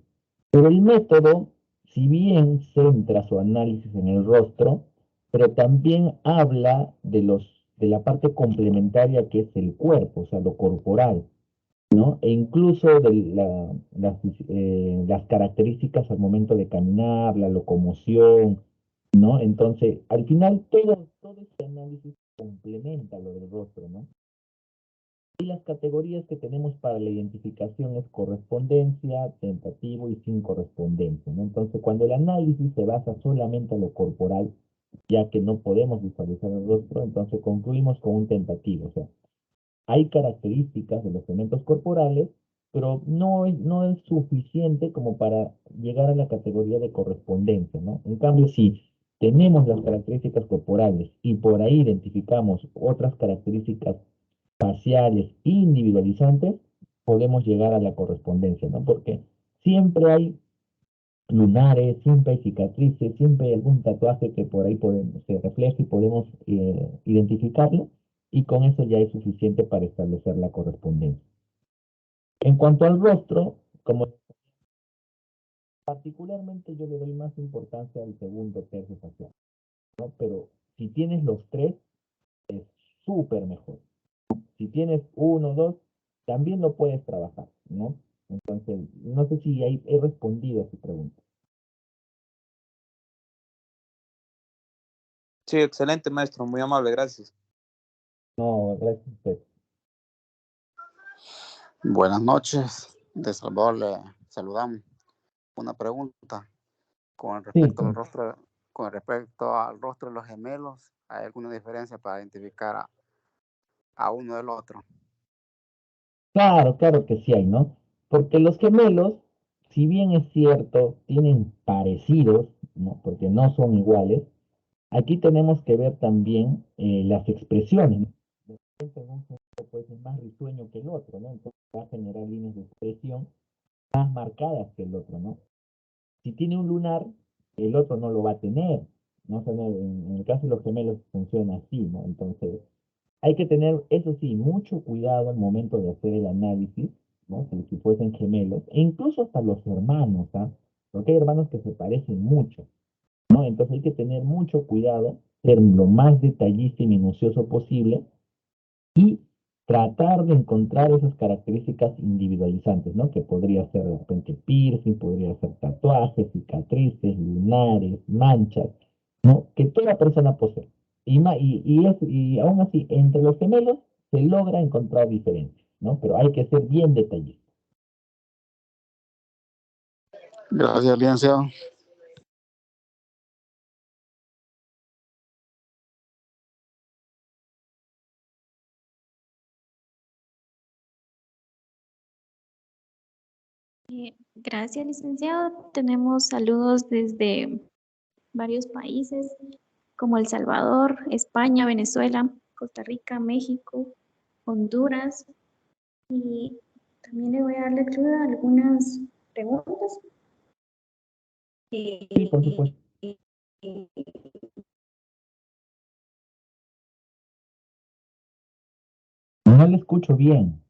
Pero el método, si bien centra su análisis en el rostro, pero también habla de la parte complementaria que es el cuerpo, o sea, lo corporal, ¿no? E incluso de las características al momento de caminar, la locomoción, ¿no? Entonces, al final, todo este análisis complementa lo del rostro, ¿no? Y las categorías que tenemos para la identificación es correspondencia, tentativo y sin correspondencia, ¿no? Entonces, cuando el análisis se basa solamente en lo corporal, ya que no podemos visualizar el rostro, entonces concluimos con un tentativo. O sea, hay características de los elementos corporales, pero no es suficiente como para llegar a la categoría de correspondencia, ¿no? En cambio, si tenemos las características corporales y por ahí identificamos otras características faciales individualizantes, podemos llegar a la correspondencia, ¿no? Porque siempre hay lunares, siempre hay cicatrices, siempre hay algún tatuaje que por ahí se refleja y podemos identificarlo, y con eso ya es suficiente para establecer la correspondencia. En cuanto al rostro, como particularmente yo le doy más importancia al segundo tercio facial, ¿no? Pero si tienes los tres, es súper mejor. Si tienes uno o dos, también lo puedes trabajar, ¿no? Entonces, no sé si he respondido a su pregunta. Sí, excelente, maestro. Muy amable, gracias. No, gracias a usted. Buenas noches. De Salvador le saludamos. Una pregunta con respecto al rostro, con respecto al rostro de los gemelos, ¿hay alguna diferencia para identificar a uno del otro? Claro, claro que sí hay, ¿no? Porque los gemelos, si bien es cierto, tienen parecidos, ¿no? Porque no son iguales, aquí tenemos que ver también las expresiones, ¿no? De repente un gemelo puede ser más risueño que el otro, ¿no? Entonces va a generar líneas de expresión más marcadas que el otro, ¿no? Si tiene un lunar, el otro no lo va a tener, ¿no? O sea, en el caso de los gemelos funciona así, ¿no? Entonces, hay que tener, eso sí, mucho cuidado al momento de hacer el análisis, ¿no? Si fuesen gemelos, e incluso hasta los hermanos, ¿ah? Porque hay hermanos que se parecen mucho, ¿no? Entonces hay que tener mucho cuidado, ser lo más detallista y minucioso posible y tratar de encontrar esas características individualizantes, ¿no? Que podría ser de repente piercing, podría ser tatuajes, cicatrices, lunares, manchas, ¿no? Que toda persona posee. Y aún así, entre los gemelos se logra encontrar diferencias, ¿no? Pero hay que ser bien detallista. Gracias, licenciado. Gracias, licenciado. Tenemos saludos desde varios países como El Salvador, España, Venezuela, Costa Rica, México, Honduras. Y también le voy a dar lectura a algunas preguntas. Sí, por supuesto. No le escucho bien.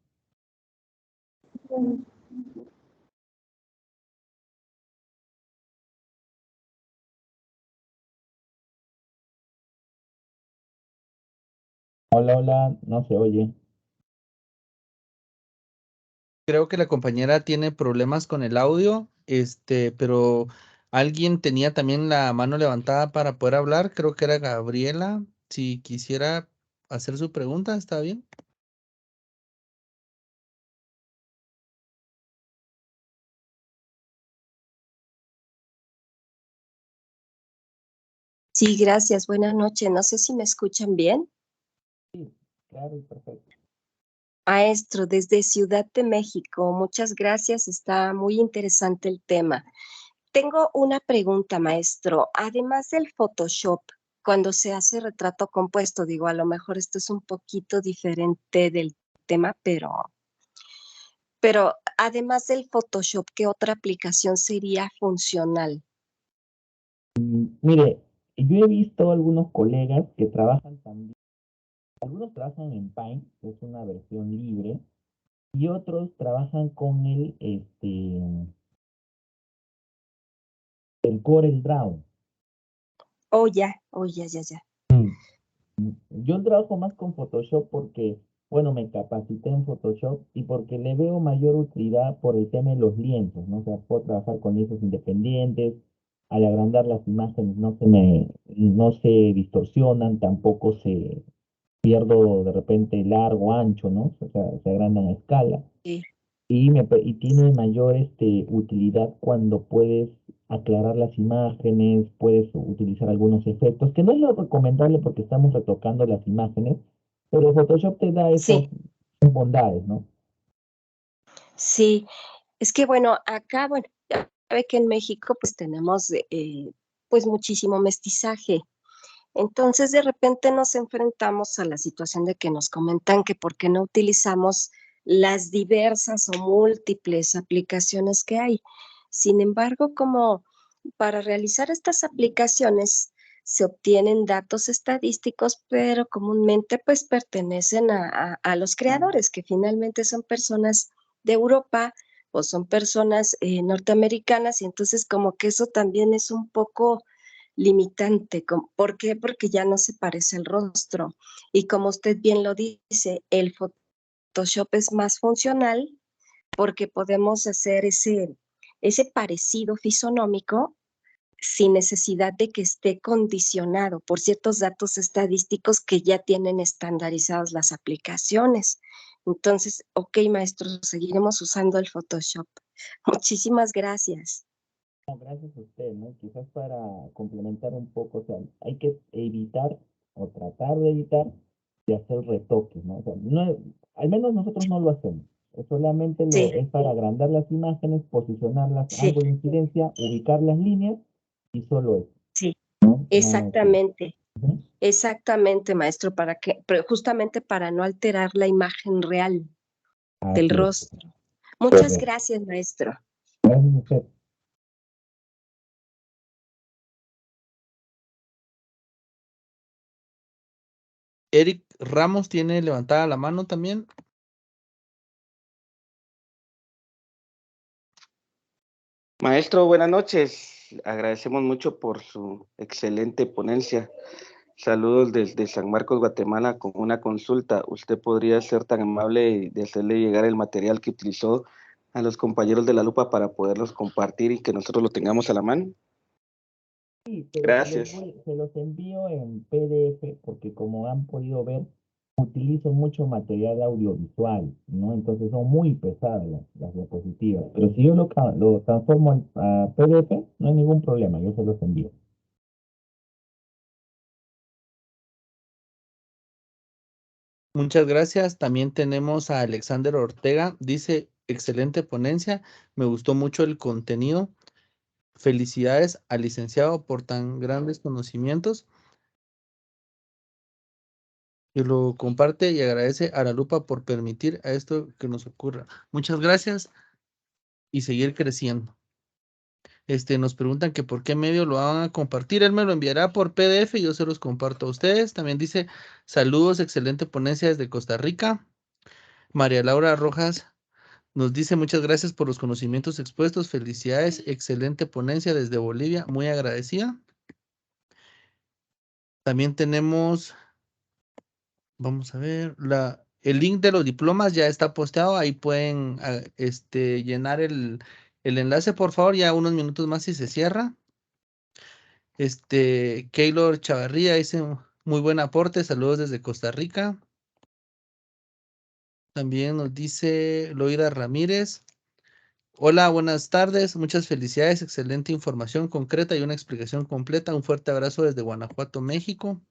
Hola, hola, no se oye. Creo que la compañera tiene problemas con el audio, pero Alguien tenía también la mano levantada para poder hablar, creo que era Gabriela. Si quisiera hacer su pregunta, ¿está bien? Sí, gracias. Buenas noches. No sé si me escuchan bien. Sí, claro y perfecto. Maestro, desde Ciudad de México, muchas gracias. Está muy interesante el tema. Tengo una pregunta, maestro. Además del Photoshop, cuando se hace retrato compuesto, digo, a lo mejor esto es un poquito diferente del tema, pero además del Photoshop, ¿qué otra aplicación sería funcional? Mire, yo he visto algunos colegas que trabajan también, algunos trabajan en Paint, que es una versión libre, y otros trabajan con el Corel Draw. Oh, ya, ya. Yo trabajo más con Photoshop porque, bueno, me capacité en Photoshop y porque le veo mayor utilidad por el tema de los lienzos, ¿no? O sea, puedo trabajar con lienzos independientes, al agrandar las imágenes no se distorsionan, tampoco se pierdo de repente largo, ancho, ¿no? O sea, se agrandan a escala. Sí. Y tiene mayor utilidad cuando puedes aclarar las imágenes, puedes utilizar algunos efectos, que no es lo recomendable porque estamos retocando las imágenes, pero Photoshop te da esas bondades, ¿no? Sí, es que bueno, acá, bueno, ya ve que en México pues tenemos pues muchísimo mestizaje. Entonces de repente nos enfrentamos a la situación de que nos comentan que por qué no utilizamos las diversas o múltiples aplicaciones que hay. Sin embargo, como para realizar estas aplicaciones se obtienen datos estadísticos, pero comúnmente pues pertenecen a los creadores, que finalmente son personas de Europa o son personas norteamericanas, y entonces como que eso también es un poco limitante. ¿Por qué? Porque ya no se parece el rostro. Y como usted bien lo dice, el Photoshop es más funcional porque podemos hacer ese parecido fisonómico sin necesidad de que esté condicionado por ciertos datos estadísticos que ya tienen estandarizadas las aplicaciones. Entonces, ok, maestro, seguiremos usando el Photoshop. Muchísimas gracias. No, gracias a usted, ¿no? Quizás para complementar un poco, o sea, hay que evitar o tratar de evitar de hacer retoques, ¿no? O sea, al menos nosotros no lo hacemos. Solamente es para agrandar las imágenes, posicionarlas, algo de incidencia, ubicar las líneas y solo eso. Sí, ¿no? exactamente. Exactamente, maestro, justamente para no alterar la imagen real del rostro. Muchas gracias, maestro. Gracias a usted. Eric Ramos tiene levantada la mano también. Maestro, buenas noches. Agradecemos mucho por su excelente ponencia. Saludos desde San Marcos, Guatemala, con una consulta. ¿Usted podría ser tan amable de hacerle llegar el material que utilizó a los compañeros de la lupa para poderlos compartir y que nosotros lo tengamos a la mano? Sí, pero Gracias. se los envío en PDF porque como han podido ver, utilizo mucho material audiovisual, ¿no? Entonces son muy pesadas las diapositivas. Pero si yo lo transformo a PDF, no hay ningún problema, yo se los envío. Muchas gracias. También tenemos a Alexander Ortega. Dice, excelente ponencia. Me gustó mucho el contenido. Felicidades al licenciado por tan grandes conocimientos. Que lo comparte y agradece a la lupa por permitir a esto que nos ocurra. Muchas gracias y seguir creciendo. Nos preguntan que por qué medio lo van a compartir. Él me lo enviará por PDF y yo se los comparto a ustedes. También dice, saludos, excelente ponencia desde Costa Rica. María Laura Rojas nos dice, muchas gracias por los conocimientos expuestos. Felicidades, excelente ponencia desde Bolivia. Muy agradecida. También tenemos, vamos a ver, el link de los diplomas ya está posteado. Ahí pueden llenar el enlace, por favor, ya unos minutos más y se cierra. Keylor Chavarría dice muy buen aporte, saludos desde Costa Rica. También nos dice Loida Ramírez. Hola, buenas tardes, muchas felicidades, excelente información concreta y una explicación completa. Un fuerte abrazo desde Guanajuato, México.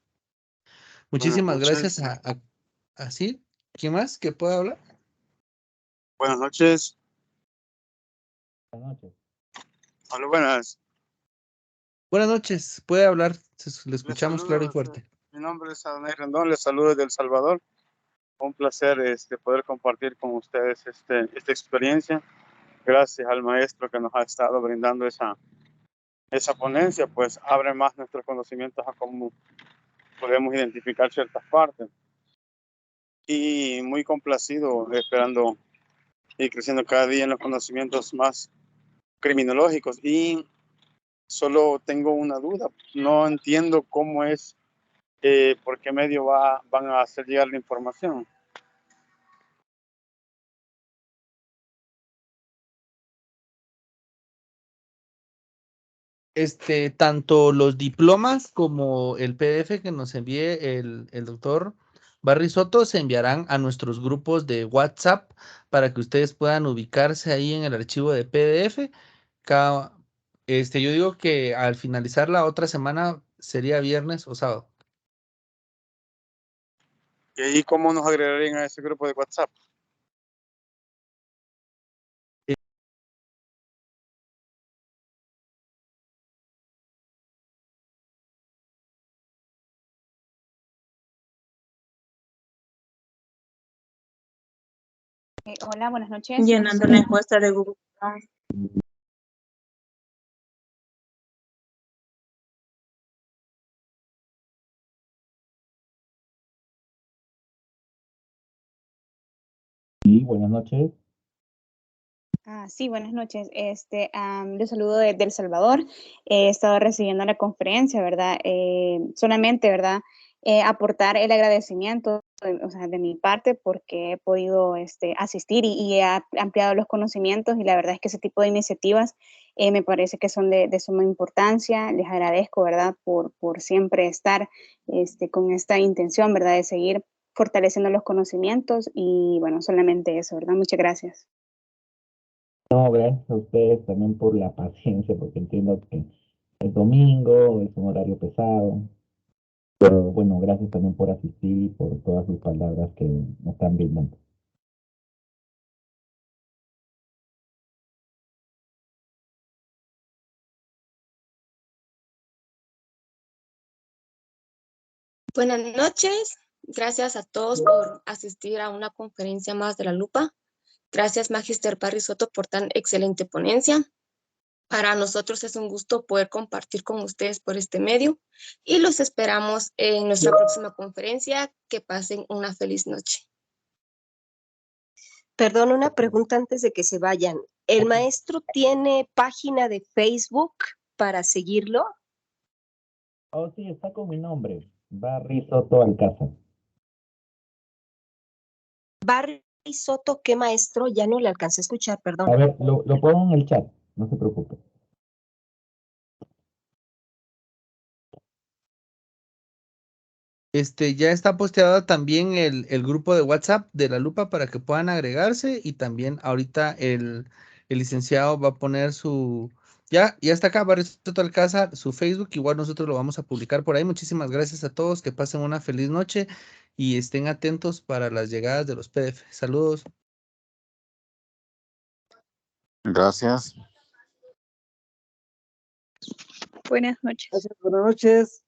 Muchísimas gracias a sí. ¿Quién más que pueda hablar? Buenas noches. Buenas noches. Hola, buenas. Buenas noches, puede hablar, le escuchamos saludo, claro y fuerte. Mi nombre es Adonai Rendón, les saludo desde El Salvador. Un placer poder compartir con ustedes esta experiencia. Gracias al maestro que nos ha estado brindando esa ponencia, pues abre más nuestros conocimientos a cómo podemos identificar ciertas partes. Y muy complacido, esperando y creciendo cada día en los conocimientos más criminológicos. Y solo tengo una duda, no entiendo cómo es, por qué medio van a hacer llegar la información. Tanto los diplomas como el PDF que nos envíe el doctor Barry Soto se enviarán a nuestros grupos de WhatsApp para que ustedes puedan ubicarse ahí en el archivo de PDF. Yo digo que al finalizar la otra semana sería viernes o sábado. ¿Y ahí cómo nos agregarían a ese grupo de WhatsApp? Hola, buenas noches. Llenando la encuesta de Google. Sí, buenas noches. Sí, buenas noches. Les saludo desde El Salvador. He estado recibiendo la conferencia, ¿verdad? Solamente, ¿verdad? Aportar el agradecimiento, o sea, de mi parte, porque he podido asistir y he ampliado los conocimientos, y la verdad es que ese tipo de iniciativas me parece que son de suma importancia. Les agradezco, ¿verdad? Por siempre estar con esta intención, ¿verdad? De seguir fortaleciendo los conocimientos, y bueno, solamente eso, ¿verdad? Muchas gracias. No, gracias a ustedes también por la paciencia, porque entiendo que es domingo, es un horario pesado, pero bueno, gracias también por asistir y por todas sus palabras que nos están brindando. Buenas noches, gracias a todos por asistir a una conferencia más de la Lupa. Gracias, Magister Barry Soto, por tan excelente ponencia. Para nosotros es un gusto poder compartir con ustedes por este medio y los esperamos en nuestra próxima conferencia. Que pasen una feliz noche. Perdón, una pregunta antes de que se vayan. ¿El maestro tiene página de Facebook para seguirlo? Oh, sí, está con mi nombre, Barry Soto Alcázar. Barry Soto, ¿qué maestro? Ya no le alcancé a escuchar, perdón. A ver, lo pongo en el chat, no se preocupe. Ya está posteado también el grupo de WhatsApp de la Lupa para que puedan agregarse, y también ahorita el licenciado va a poner ya está acá, Barry Soto Alcázar, su Facebook, igual nosotros lo vamos a publicar por ahí. Muchísimas gracias a todos, que pasen una feliz noche y estén atentos para las llegadas de los PDF. Saludos. Gracias. Buenas noches. Gracias, buenas noches.